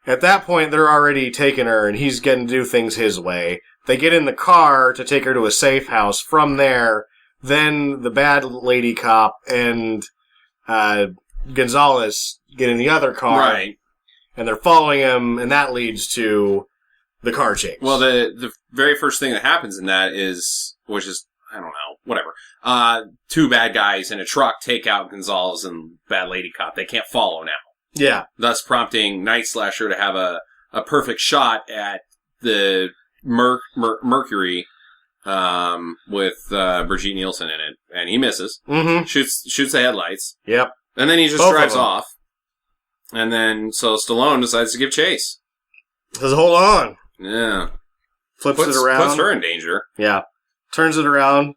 At that point, they're already taking her, and he's getting to do things his way. They get in the car to take her to a safe house. From there, then the bad lady cop and Gonzalez get in the other car. Right. And they're following him, and that leads to the car chase. Well, the very first thing that happens in that is, which is, I don't know, whatever. Two bad guys in a truck take out Gonzalez and bad lady cop. They can't follow now. Yeah. Thus prompting Nightslasher to have a perfect shot at the Mercury with Brigitte Nielsen in it. And he misses. Mm-hmm. Shoots the headlights. Yep. And then he just Both drives off. And then, so Stallone decides to give chase. Says, hold on. Yeah. Puts it around. Puts her in danger. Yeah. Turns it around.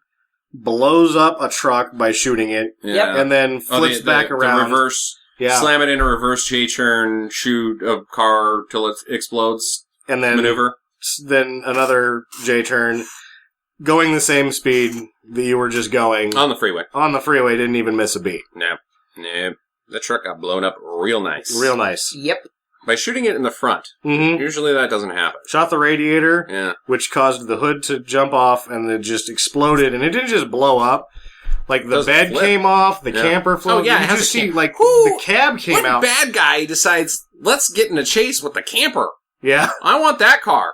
Blows up a truck by shooting it. Yeah. And then flips back around. The reverse. Yeah. Slam it in a reverse J-turn, shoot a car till it explodes. And then maneuver. Then another J-turn. Going the same speed that you were just going. On the freeway. On the freeway. Didn't even miss a beat. Nope. The truck got blown up real nice. Real nice. Yep. By shooting it in the front. Mm-hmm. Usually that doesn't happen. Shot the radiator. Yeah. Which caused the hood to jump off and it just exploded. And it didn't just blow up. Like, the bed came off, the camper floated. Oh, yeah, you just see, like, the cab came out. What bad guy decides, let's get in a chase with the camper? Yeah. I want that car.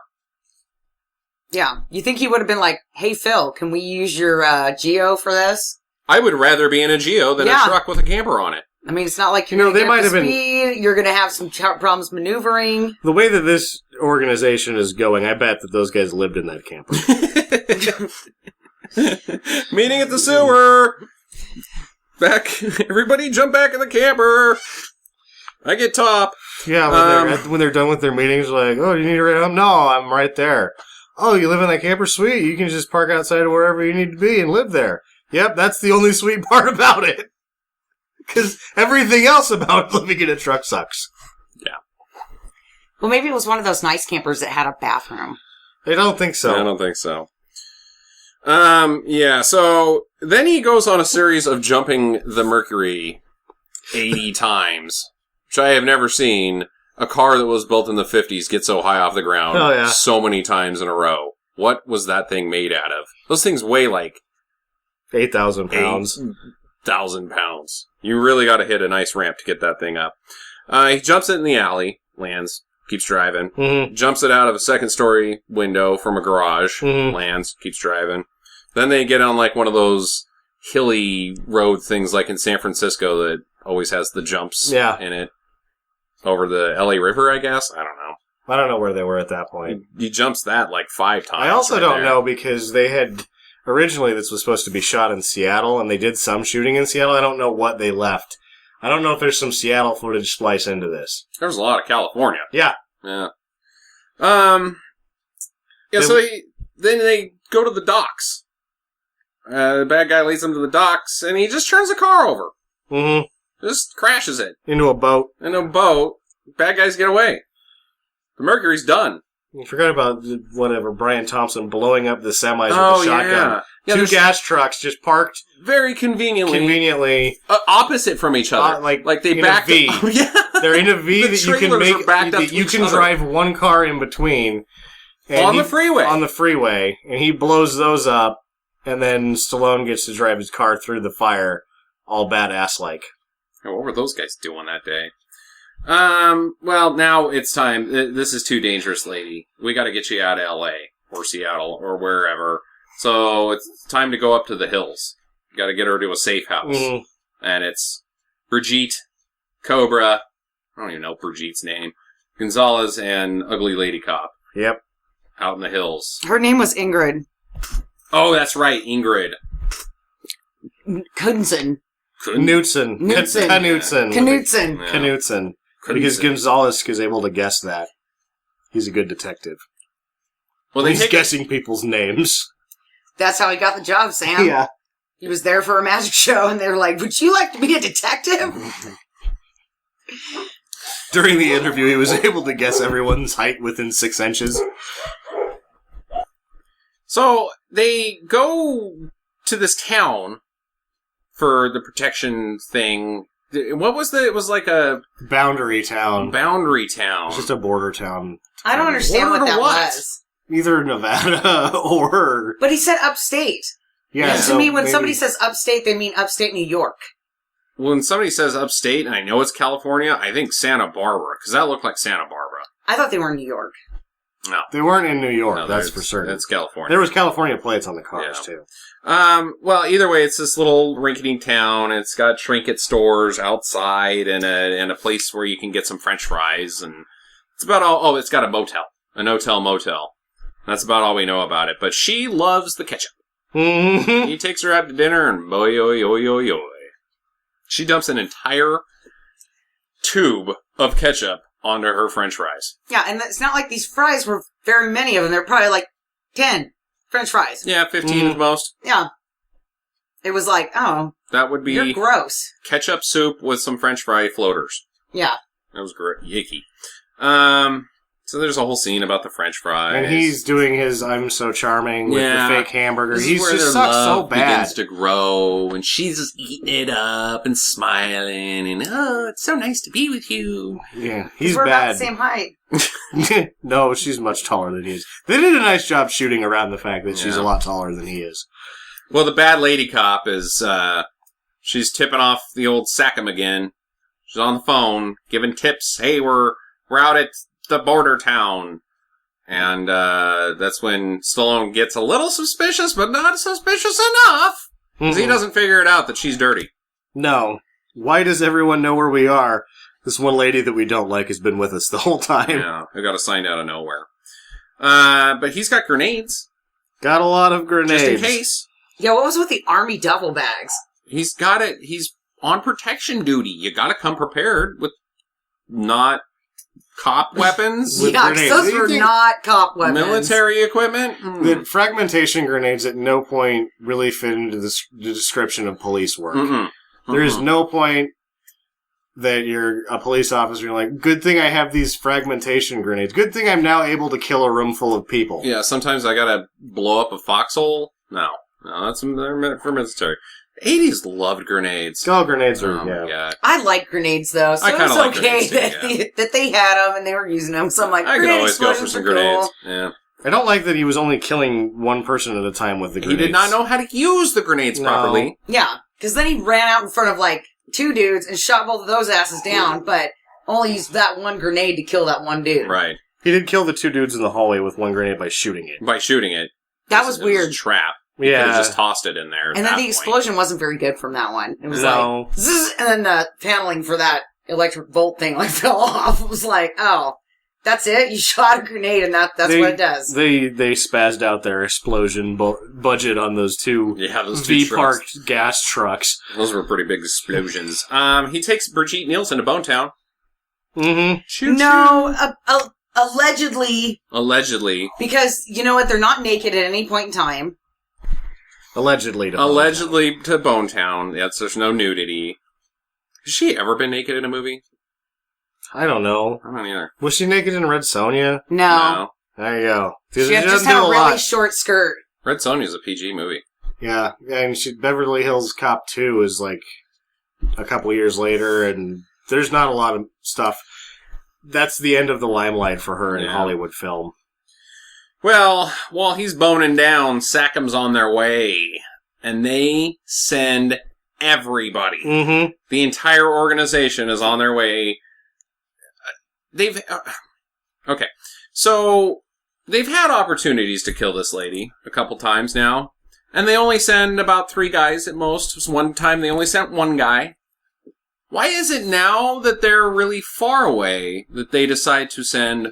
Yeah. You think he would have been like, hey, Phil, can we use your Geo for this? I would rather be in a Geo than a truck with a camper on it. I mean, it's not like you're going to get up to speed. You're going to have some problems maneuvering. The way that this organization is going, I bet that those guys lived in that camper. Meeting at the sewer. Back. Everybody jump back in the camper. I get top. Yeah, when they're done with their meetings, like, oh, you need to ride home? No, I'm right there. Oh, you live in that camper? Sweet. You can just park outside of wherever you need to be and live there. Yep, that's the only sweet part about it. Because everything else about living in a truck sucks. Yeah. Well, maybe it was one of those nice campers that had a bathroom. I don't think so. I don't think so. Yeah, so then he goes on a series of jumping the Mercury 80 times, which I have never seen a car that was built in the 50s get so high off the ground so many times in a row. What was that thing made out of? Those things weigh like 8,000 pounds. 8,000 pounds. You really got to hit a nice ramp to get that thing up. He jumps it in the alley, lands, keeps driving. Mm-hmm. Jumps it out of a second-story window from a garage, Mhm. lands, keeps driving. Then they get on like one of those hilly road things like in San Francisco that always has the jumps in it. Over the LA River, I guess? I don't know. I don't know where they were at that point. He jumps that like 5 times. I also right don't there. know because they had... Originally, this was supposed to be shot in Seattle, and they did some shooting in Seattle. I don't know what they left. I don't know if there's some Seattle footage spliced into this. There's a lot of California. Yeah. Yeah. Then they go to the docks. The bad guy leads them to the docks, and he just turns the car over. Mm-hmm. Just crashes it. Into a boat. In a boat. Bad guys get away. The Mercury's done. You forgot about, whatever, Brian Thompson blowing up the semis with a shotgun. Yeah, 2 gas trucks just parked very conveniently opposite from each other. like they in backed a V. up. Yeah. They're in a V The that you can trailers make, are backed up that to you each can other. drive one car in between. And On the freeway. On the freeway. And he blows those up, and then Stallone gets to drive his car through the fire, all badass-like. What were those guys doing that day? Well, now it's time. This is too dangerous, lady. We gotta get you out of LA, or Seattle, or wherever. So it's time to go up to the hills. Gotta get her to a safe house. Mm-hmm. And it's Brigitte, Cobra, I don't even know Brigitte's name, Gonzalez, and Ugly Lady Cop. Yep. Out in the hills. Her name was Ingrid Oh, that's right, Ingrid. Knudsen. Knudsen. Knudsen. Knudsen. Yeah. Knudsen. Because Gonzalez is able to guess that. He's a good detective. Well, He's guessing people's names. That's how he got the job, Sam. Yeah. He was there for a magic show, and they were like, would you like to be a detective? During the interview, he was able to guess everyone's height within 6 inches. So they go to this town for the protection thing. What was it was like a Boundary town. boundary town. It's just a border town. I don't understand Border what to that what? was. Either Nevada or... But he said upstate. Yeah, And so to me, when maybe- somebody says upstate, they mean upstate New York. When somebody says upstate, and I know it's California, I think Santa Barbara, because that looked like Santa Barbara. I thought they were in New York. No. They weren't in New York, No, that's for certain. It's California. There was California plates on the cars, Yeah. too. Well, either way, it's this little rinky-dink town. It's got trinket stores outside and a place where you can get some French fries. And it's about all... Oh, it's got a motel. A no-tell motel. That's about all we know about it. But she loves the ketchup. Mm-hmm. He takes her out to dinner, and boy, oy, oy, oy, oy. She dumps an entire tube of ketchup onto her French fries. Yeah, and it's not like these fries were very many of them. They're probably like 10 French fries. Yeah, 15 at most. Yeah. It was like, oh, That would you're be gross. ketchup soup with some French fry floaters. Yeah. That was great. Yicky. So there's a whole scene about the French fries. And he's doing his I'm so charming with Yeah. the fake hamburger. This is He's where just their sucks so love bad. begins to grow, and she's just eating it up and smiling, and oh, it's so nice to be with you. Yeah, 'Cause he's we're about bad. the same height. No, she's much taller than he is. They did a nice job shooting around the fact that she's Yeah. a lot taller than he is. Well, the bad lady cop is, she's tipping off the old Sackham again. She's on the phone, giving tips. Hey, we're out at the border town. And, that's when Stallone gets a little suspicious, but not suspicious enough. Because he doesn't figure it out that she's dirty. No. Why does everyone know where we are? This one lady that we don't like has been with us the whole time. Yeah, I got assigned out of nowhere. But he's got grenades. Got a lot of grenades. Just in case. Yeah, what was with the army duffel bags? He's got it. He's on protection duty. You gotta come prepared with not cop weapons. With Yeah, 'cause grenades. those Do you were think- not cop weapons. Military equipment? The fragmentation grenades at no point really fit into the description of police work. Mm-mm. There is no point that you're a police officer and you're like, good thing I have these fragmentation grenades. Good thing I'm now able to kill a room full of people. Yeah, sometimes I gotta blow up a foxhole. No, they're meant for military. The 80s loved grenades. All grenades are, Oh my yeah. god. I like grenades, though, so I it kinda was like okay grenades, too, that they had them and they were using them. So I'm like, I can grenade always go for explosions some are grenades. cool. Yeah. I don't like that he was only killing one person at a time with the He grenades. did not know how to use the grenades No. properly. Yeah, because then he ran out in front of like 2 dudes and shot both of those asses down. But only used that one grenade to kill that one dude. Right. He did kill the 2 dudes in the hallway with 1 grenade by shooting it. By shooting it. That was It weird. a trap. He could have just tossed it in there. And then the explosion wasn't very good from that one. It was No. like, zzz, and then the paneling for that electric bolt thing like fell off. It was like, oh, that's it? You shot a grenade and that's what it does. They spazzed out their explosion budget on those 2 those 2 V-parked gas trucks. Those were pretty big explosions. He takes Brigitte Nielsen to Bone Town. Mm-hmm. No, allegedly. Allegedly. Because, you know what, they're not naked at any point in time. Allegedly to Bone Town. Yes, there's no nudity. Has she ever been naked in a movie? I don't know. I don't either. Was she naked in Red Sonja? No. There you go. She just had a really short skirt. Red Sonja's a PG movie. Yeah, and Beverly Hills Cop 2 is like a couple years later, and there's not a lot of stuff. That's the end of the limelight for her in Hollywood film. Well, while he's boning down, Sackham's on their way. And they send everybody. Mm-hmm. The entire organization is on their way. Okay. So, they've had opportunities to kill this lady a couple times now. And they only send about 3 guys at most. One time they only sent 1 guy. Why is it now that they're really far away that they decide to send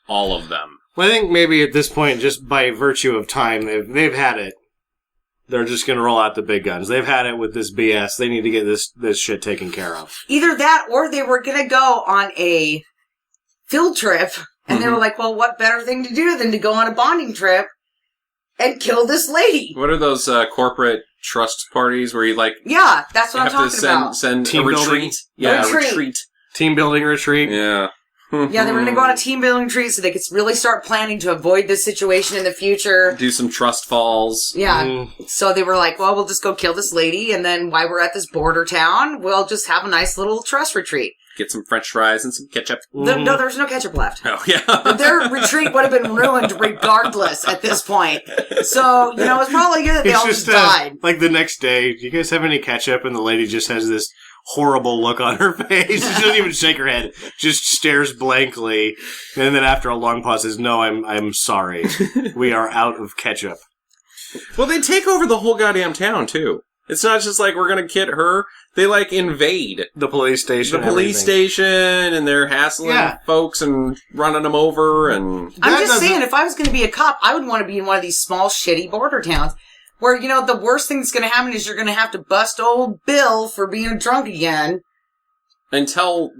all of them? Well, I think maybe at this point, just by virtue of time, they've had it. They're just going to roll out the big guns. They've had it with this BS. They need to get this shit taken care of. Either that, or they were going to go on a field trip, and they were like, well, what better thing to do than to go on a bonding trip and kill this lady? What are those corporate trust parties where you Yeah, that's what I'm talking about. Send Team a retreat? building? Yeah, Retreat. a retreat. Team building retreat? Yeah. Yeah, they were going to go on a team building retreat so they could really start planning to avoid this situation in the future. Do some trust falls. Yeah. So they were like, well, we'll just go kill this lady, and then while we're at this border town, we'll just have a nice little trust retreat. Get some french fries and some ketchup. No, there's no ketchup left. Oh, yeah. Their retreat would have been ruined regardless at this point. So, it's probably good that they all just died. Like the next day, do you guys have any ketchup? And the lady just has this horrible look on her face. She doesn't even shake her head. Just stares blankly. And then after a long pause says, no, I'm sorry. We are out of ketchup. Well, they take over the whole goddamn town, too. It's not just like we're going to kid her. They, invade the police station. And they're hassling folks and running them over. And I'm just saying, if I was going to be a cop, I would want to be in one of these small, shitty border towns where, the worst thing that's going to happen is you're going to have to bust old Bill for being drunk again. Until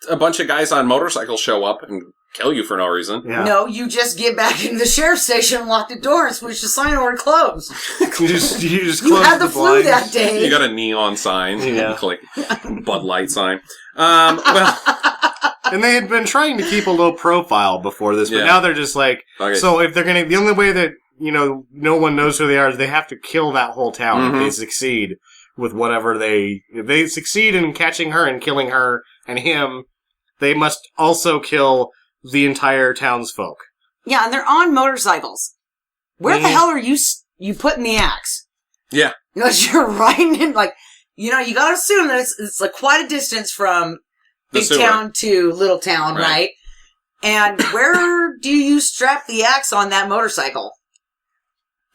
a bunch of guys on motorcycles show up and kill you for no reason. Yeah. No, you just get back into the sheriff's station and lock the door and switch the sign over to close. You just close You had the flu blinds. that day. You got a neon sign. Yeah. Like Bud Light sign. Well... And they had been trying to keep a low profile before this, but now they're just like, okay. So if they're going to, the only way that, no one knows who they are is they have to kill that whole town if they succeed with whatever if they succeed in catching her and killing her and him, they must also kill the entire townsfolk. Yeah, and they're on motorcycles. Where the hell are you putting the axe? Yeah. You're riding in, you gotta assume that it's quite a distance from big town to little town, right? And where do you strap the axe on that motorcycle?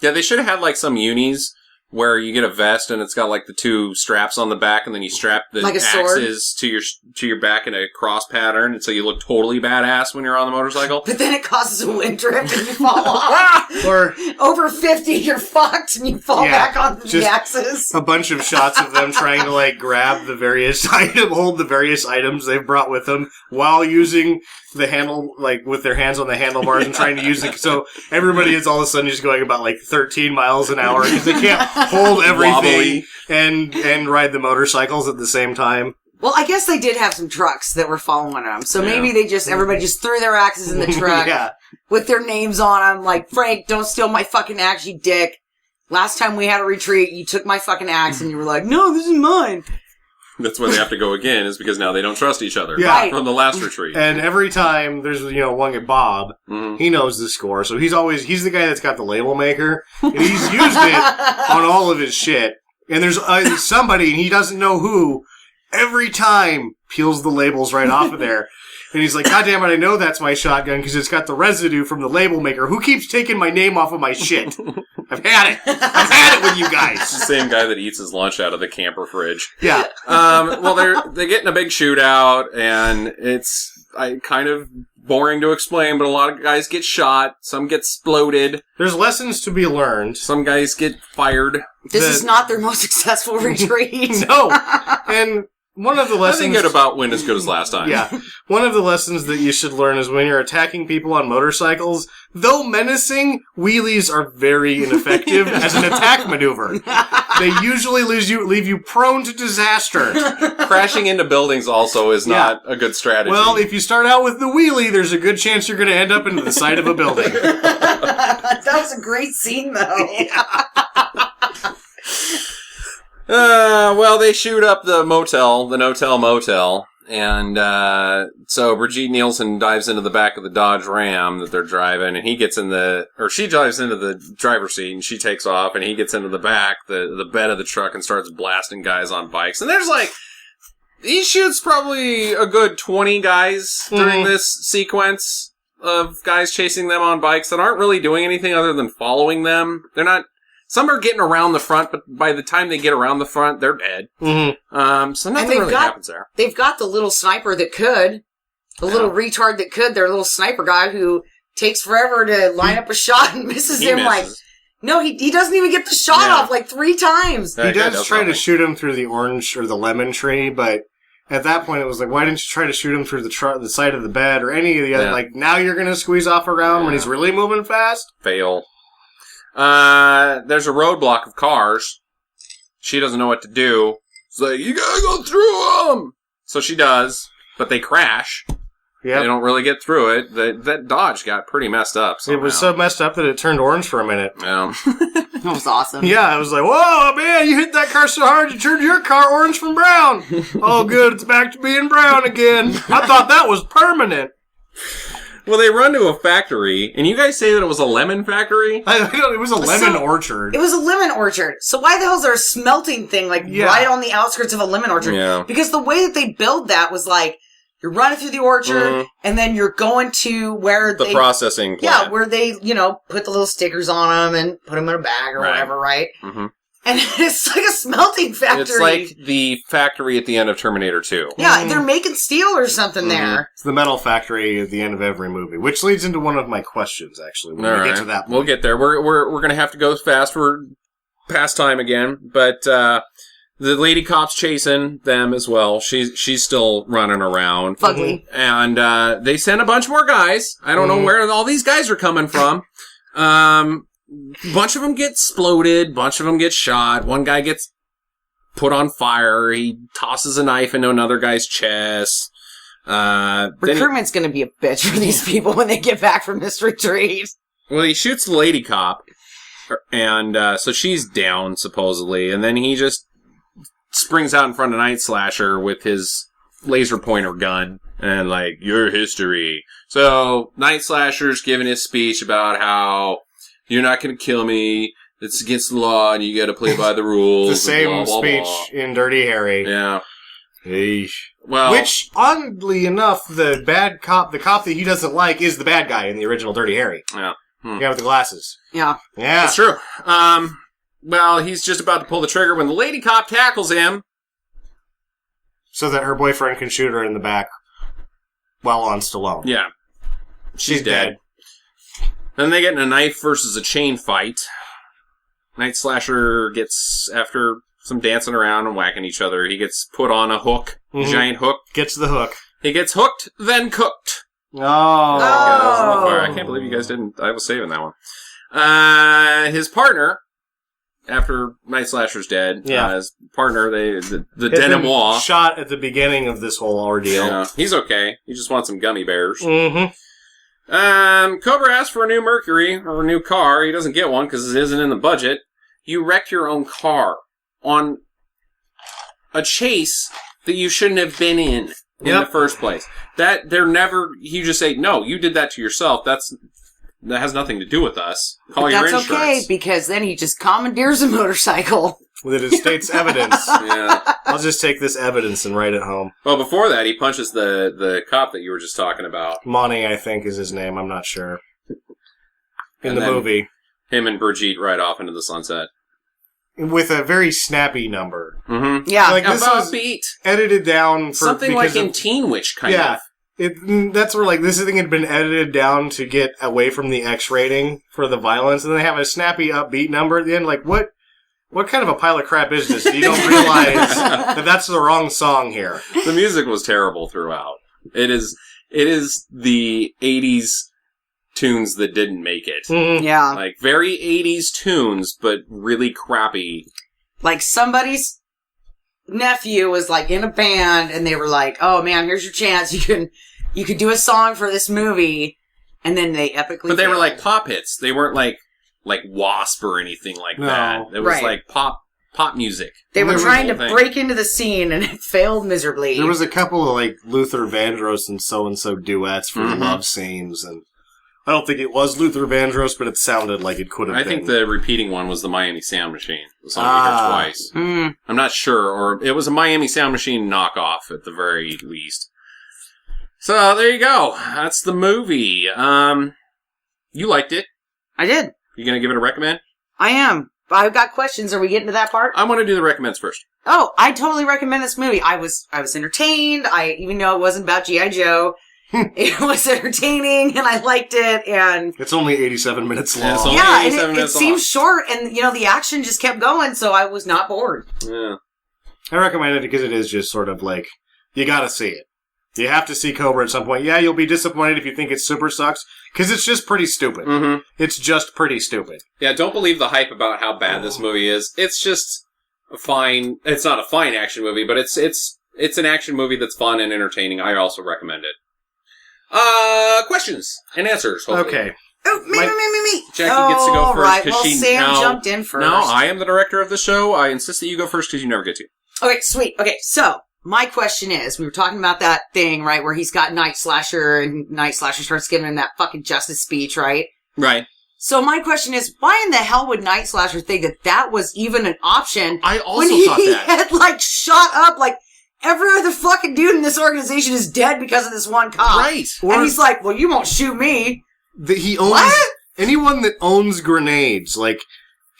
Yeah, they should have had some unis where you get a vest and it's got the 2 straps on the back, and then you strap the axes to your back in a cross pattern, and so you look totally badass when you're on the motorcycle. But then it causes a wind drift and you fall off. Or over 50, you're fucked and you fall back on the axes. A bunch of shots of them trying to grab the various hold the various items they've brought with them while using the handle, with their hands on the handlebars and trying to use it. So everybody is all of a sudden just going about 13 miles an hour because they can't hold everything and ride the motorcycles at the same time. Well, I guess they did have some trucks that were following them. So maybe everybody just threw their axes in the truck with their names on them. Frank, don't steal my fucking axe, you dick. Last time we had a retreat, you took my fucking axe and you were like, no, this is mine. That's where they have to go again, is because now they don't trust each other. Yeah. From the last retreat. And every time there's, one at Bob, he knows the score. So he's the guy that's got the label maker. And he's used it on all of his shit. And there's somebody, and he doesn't know who, every time peels the labels right off of there. And he's like, God damn it, I know that's my shotgun because it's got the residue from the label maker. Who keeps taking my name off of my shit? I've had it. I've had it with you guys. It's the same guy that eats his lunch out of the camper fridge. Yeah. Well, they get in a big shootout, and it's kind of boring to explain, but a lot of guys get shot. Some get exploded. There's lessons to be learned. Some guys get fired. This is not their most successful retreat. No. And one of the lessons... I think it about went as good as last time. Yeah. One of the lessons that you should learn is when you're attacking people on motorcycles, though menacing, wheelies are very ineffective as an attack maneuver. They usually leave you prone to disaster. Crashing into buildings also is not a good strategy. Well, if you start out with the wheelie, there's a good chance you're going to end up into the side of a building. That was a great scene, though. Well, they shoot up the no-tell motel, and so Brigitte Nielsen dives into the back of the Dodge Ram that they're driving, and she dives into the driver's seat, and she takes off, and he gets into the back, the bed of the truck, and starts blasting guys on bikes. And there's he shoots probably a good 20 guys during this sequence of guys chasing them on bikes that aren't really doing anything other than following them. They're not... Some are getting around the front, but by the time they get around the front, they're dead. Mm-hmm. So nothing really happens there. They've got the little sniper that could. The little retard that could. Their little sniper guy who takes forever to line up a shot and misses him. No, he doesn't even get the shot off 3 times. He does try to shoot him through the orange or the lemon tree, but at that point it was like, why didn't you try to shoot him through the side of the bed or any of the other? Now you're going to squeeze off around when he's really moving fast? Fail. There's a roadblock of cars. She doesn't know what to do. She's like, you gotta go through them! So she does, but they crash. Yep. They don't really get through it. That Dodge got pretty messed up somehow. It was so messed up that it turned orange for a minute. Yeah. That was awesome. Yeah, I was like, whoa, man, you hit that car so hard you turned your car orange from brown. Oh, good, it's back to being brown again. I thought that was permanent. Well, they run to a factory, and you guys say that it was a lemon factory? It was a lemon orchard. It was a lemon orchard. So why the hell is there a smelting thing, right on the outskirts of a lemon orchard? Yeah. Because the way that they build that was you're running through the orchard, and then you're going to where the processing plant. Yeah, where they, put the little stickers on them and put them in a bag or whatever, right? Mm-hmm. And it's like a smelting factory. It's like the factory at the end of Terminator 2. Yeah, they're making steel or something there. It's the metal factory at the end of every movie, which leads into one of my questions, actually, when we get to that point. We'll get there. We're going to have to go fast. We're past time again, but the lady cop's chasing them as well. She's still running around. Fugly. And they send a bunch more guys. I don't know where all these guys are coming from. Bunch of them get exploded. Bunch of them get shot. One guy gets put on fire. He tosses a knife into another guy's chest. Recruitment's going to be a bitch for these people when they get back from this retreat. Well, he shoots the lady cop, and so she's down, supposedly. And then he just springs out in front of Nightslasher with his laser pointer gun and, your history. So Nightslasher's giving his speech about how you're not going to kill me. It's against the law, and you got to play by the rules. The same blah, blah, speech blah. in Dirty Harry. Yeah. Eesh. Well, which, oddly enough, the cop that he doesn't like, is the bad guy in the original Dirty Harry. Yeah. Yeah, with the glasses. Yeah. Yeah. That's true. Well, he's just about to pull the trigger when the lady cop tackles him. So that her boyfriend can shoot her in the back while on Stallone. Yeah. She's dead. Then they get in a knife versus a chain fight. Nightslasher gets, after some dancing around and whacking each other, he gets put on a hook, giant hook. Gets the hook. He gets hooked, then cooked. Oh. I can't believe you guys didn't. I was saving that one. His partner, after Nightslasher's dead, his partner, the denouement. Shot at the beginning of this whole ordeal. Yeah, he's okay. He just wants some gummy bears. Mm-hmm. Cobra asks for a new Mercury, or a new car. He doesn't get one because it isn't in the budget. You wrecked your own car on a chase that you shouldn't have been in the first place. You just say, no, you did that to yourself. That has nothing to do with us. Call your insurance. That's okay, because then he just commandeers a motorcycle. That it states evidence. Yeah. I'll just take this evidence and write it home. Well, before that, he punches the cop that you were just talking about. Monty, I think, is his name. I'm not sure. In And the then movie. Him and Brigitte ride off into the sunset. With a very snappy number. Mm-hmm. Yeah. Like, this About was beat. edited down for... Something like because in of- Teen Witch, kind Yeah. of. That's where, like, this thing had been edited down to get away from the X rating for the violence, and then they have a snappy, upbeat number at the end. Like, what kind of a pile of crap is this? You don't realize that that's the wrong song here. The music was terrible throughout. It is the 80s tunes that didn't make it. Mm-hmm. Yeah. Like, very 80s tunes, but really crappy. Like somebody's nephew was like in a band and they were like, "Oh man, here's your chance. You could do a song for this movie." And then they epically But they were failed. like pop hits. They weren't like Wasp or anything like No. that. It was Right. like pop music. They were There was trying the to whole thing. break into the scene and it failed miserably. There was a couple of, like, Luther Vandross and so-and-so duets for Mhm. the love scenes, and I don't think it was Luther Vandross, but it sounded like it could have I been. think the repeating one was the Miami Sound Machine. The song we heard twice. Mm. I'm not sure, or it was a Miami Sound Machine knockoff at the very least. So there you go. That's the movie. You liked it. I did. You gonna give it a recommend? I am. I've got questions. Are we getting to that part? I want to do the recommends first. Oh, I totally recommend this movie. I was entertained. Even though it wasn't about G.I. Joe, it was entertaining and I liked it. And It's only 87 minutes long. Yeah, it's only- yeah, and 87 it minutes seemed long. short, and the action just kept going, so I was not bored. Yeah. I recommend it because it is just sort of like, you gotta see it. You have to see Cobra at some point. Yeah, you'll be disappointed if you think it super sucks, because it's just pretty stupid. Mm-hmm. It's just pretty stupid. Yeah, don't believe the hype about how bad this movie is. It's just a fine. It's not a fine action movie, but it's an action movie that's fun and entertaining. I also recommend it. Questions and answers. Hopefully. Okay. Oh, me. Jackie gets to go All first right, because well, she Sam no, jumped in first. No, I am the director of the show. I insist that you go first because you never get to. Okay, sweet. Okay, so my question is, we were talking about that thing, right, where he's got Nightslasher, and Nightslasher starts giving him that fucking justice speech, right? Right. So my question is, why in the hell would Nightslasher think that was even an option I also when he thought that. had, like, shot up, like, every other fucking dude in this organization is dead because of this one cop. Right. And he's like, well, you won't shoot me. He owns What? anyone that owns grenades. Like,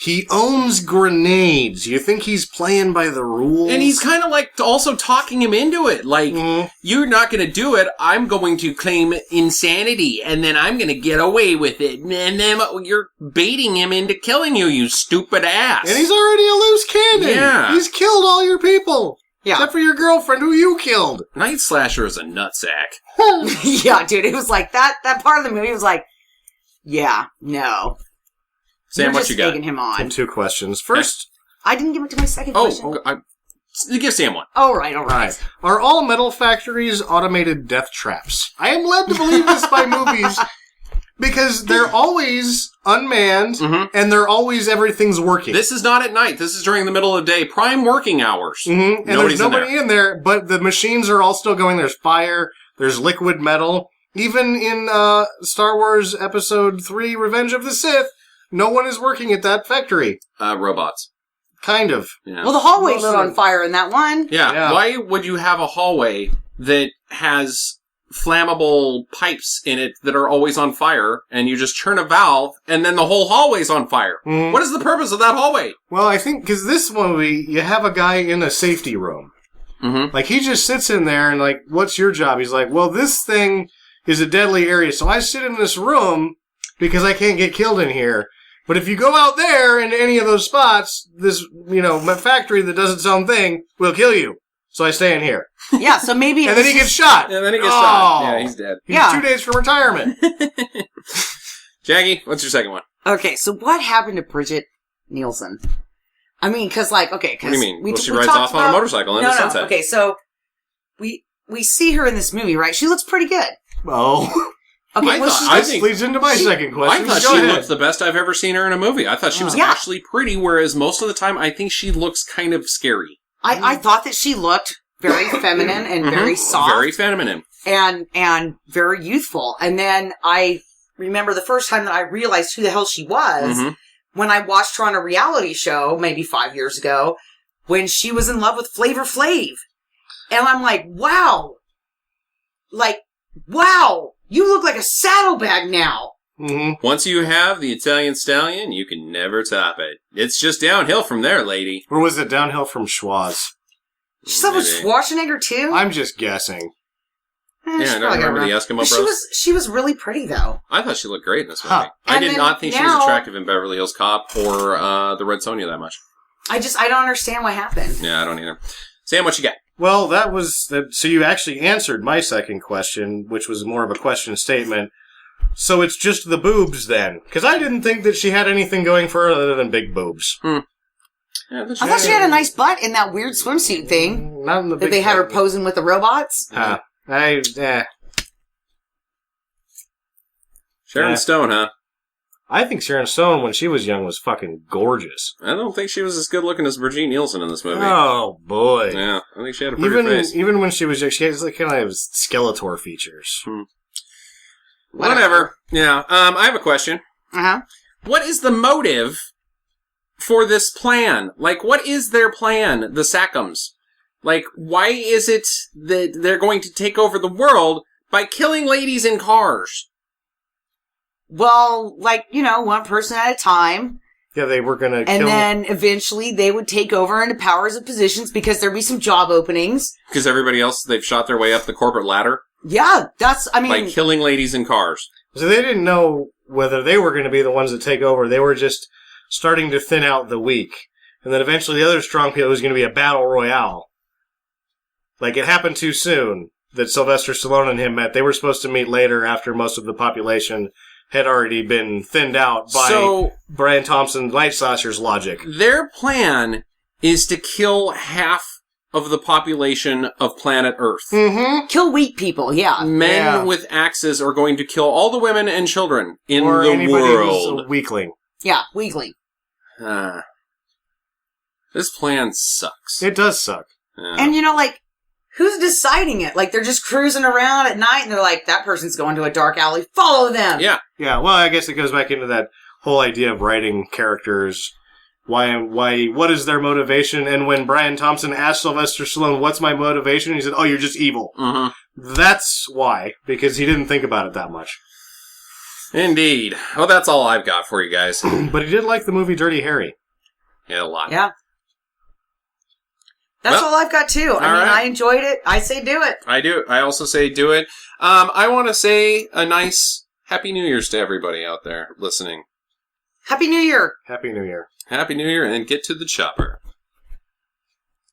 he owns grenades. You think he's playing by the rules? And he's kind of like also talking him into it. Like, you're not going to do it. I'm going to claim insanity, and then I'm going to get away with it. And then you're baiting him into killing you, you stupid ass. And he's already a loose cannon. Yeah. He's killed all your people. Yeah. Except for your girlfriend who you killed. Nightslasher is a nutsack. Yeah, dude, it was like, that part of the movie was like, yeah, no. Sam, You're what just you got? egging him on. Two questions. First, I didn't give it to my second question. Give Sam one. All right. are all metal factories automated death traps? I am led to believe this by movies because they're always unmanned and they're always everything's working. This is not at night. This is during the middle of the day. Prime working hours. And Nobody's there's nobody in there, but the machines are all still going. There's fire, there's liquid metal. Even in Star Wars Episode 3, Revenge of the Sith, no one is working at that factory. Robots. Kind of. Yeah. Well, the hallway Most lit of on them. fire in that one. Yeah. Why would you have a hallway that has flammable pipes in it that are always on fire, and you just turn a valve, and then the whole hallway's on fire? Mhm. What is the purpose of that hallway? Well, I think, because this movie, you have a guy in a safety room. Mm-hmm. Like, he just sits in there and, like, what's your job? He's like, well, this thing is a deadly area, so I sit in this room because I can't get killed in here. But if you go out there in any of those spots, this, factory that does its own thing will kill you. So I stay in here. Yeah, so maybe And then he gets shot. And then he gets shot. Yeah, he's dead. He's Yeah. 2 days from retirement. Jackie, what's your second one? Okay, so what happened to Bridget Nielsen? I mean, because What do you mean? Well, she rides off on a motorcycle in the sunset. Okay, so we see her in this movie, right? She looks pretty good. Oh. Okay, I thought- she's I This think- leads into my second I question. thought Go she ahead. looked the best I've ever seen her in a movie. I thought she was Yeah. actually pretty, whereas most of the time I think she looks kind of scary. I thought that she looked very feminine and very soft. Very feminine. and very youthful. And then I remember the first time that I realized who the hell she was when I watched her on a reality show, maybe 5 years ago, when she was in love with Flavor Flav. And I'm like, wow. Like, wow. You look like a saddlebag now. Mm-hmm. Once you have the Italian Stallion, you can never top it. It's just downhill from there, lady. Or was it downhill from Schwoz? She slept with Schwarzenegger, too? I'm just guessing. Yeah, I don't remember the Eskimo Bros. She was really pretty, though. I thought she looked great in this movie. Huh. I did not think she was attractive in Beverly Hills Cop or the Red Sonja that much. I don't understand what happened. Yeah, I don't either. Sam, what you got? Well, so you actually answered my second question, which was more of a question statement. So it's just the boobs then? Because I didn't think that she had anything going for her other than big boobs. Yeah, I thought she had a nice butt in that weird swimsuit thing. Not in the big that they had her posing with the robots. Sharon Stone, huh? I think Sharon Stone, when she was young, was fucking gorgeous. I don't think she was as good looking as Brigitte Nielsen in this movie. Oh, boy. Yeah, I think she had a pretty face. Even when she was young, she has like kind of Skeletor features. Whatever. Yeah. I have a question. Uh-huh. What is the motive for this plan? Like, what is their plan, the Sackhams? Like, why is it that they're going to take over the world by killing ladies in cars? Well, like, one person at a time. Yeah, they were going to kill... And then eventually they would take over into powers of positions because there'd be some job openings. Because everybody else, they've shot their way up the corporate ladder? Yeah, by killing ladies in cars. So they didn't know whether they were going to be the ones that take over. They were just starting to thin out the weak. And then eventually the other strong people was going to be a battle royale. Like, it happened too soon that Sylvester Stallone and him met. They were supposed to meet later after most of the population had already been thinned out by Brian Thompson Nightslasher's logic. Their plan is to kill half of the population of planet Earth. Mm-hmm. Kill weak people, yeah. Men with axes are going to kill all the women and children in or the anybody world. Who's a weakling. Yeah, weakling. This plan sucks. It does suck. And who's deciding it? Like, they're just cruising around at night and they're like, that person's going to a dark alley. Follow them. Yeah. Yeah, well, I guess it goes back into that whole idea of writing characters. What is their motivation? And when Brian Thompson asked Sylvester Stallone, what's my motivation? He said, oh, you're just evil. Mm-hmm. That's why, because he didn't think about it that much. Indeed. Well, that's all I've got for you guys. But he did like the movie Dirty Harry. Yeah, a lot. Yeah. That's all I've got, too. I enjoyed it. I say do it. I do. I also say do it. I want to say a nice Happy New Year's to everybody out there listening. Happy New Year. Happy New Year. Happy New Year, and get to the chopper.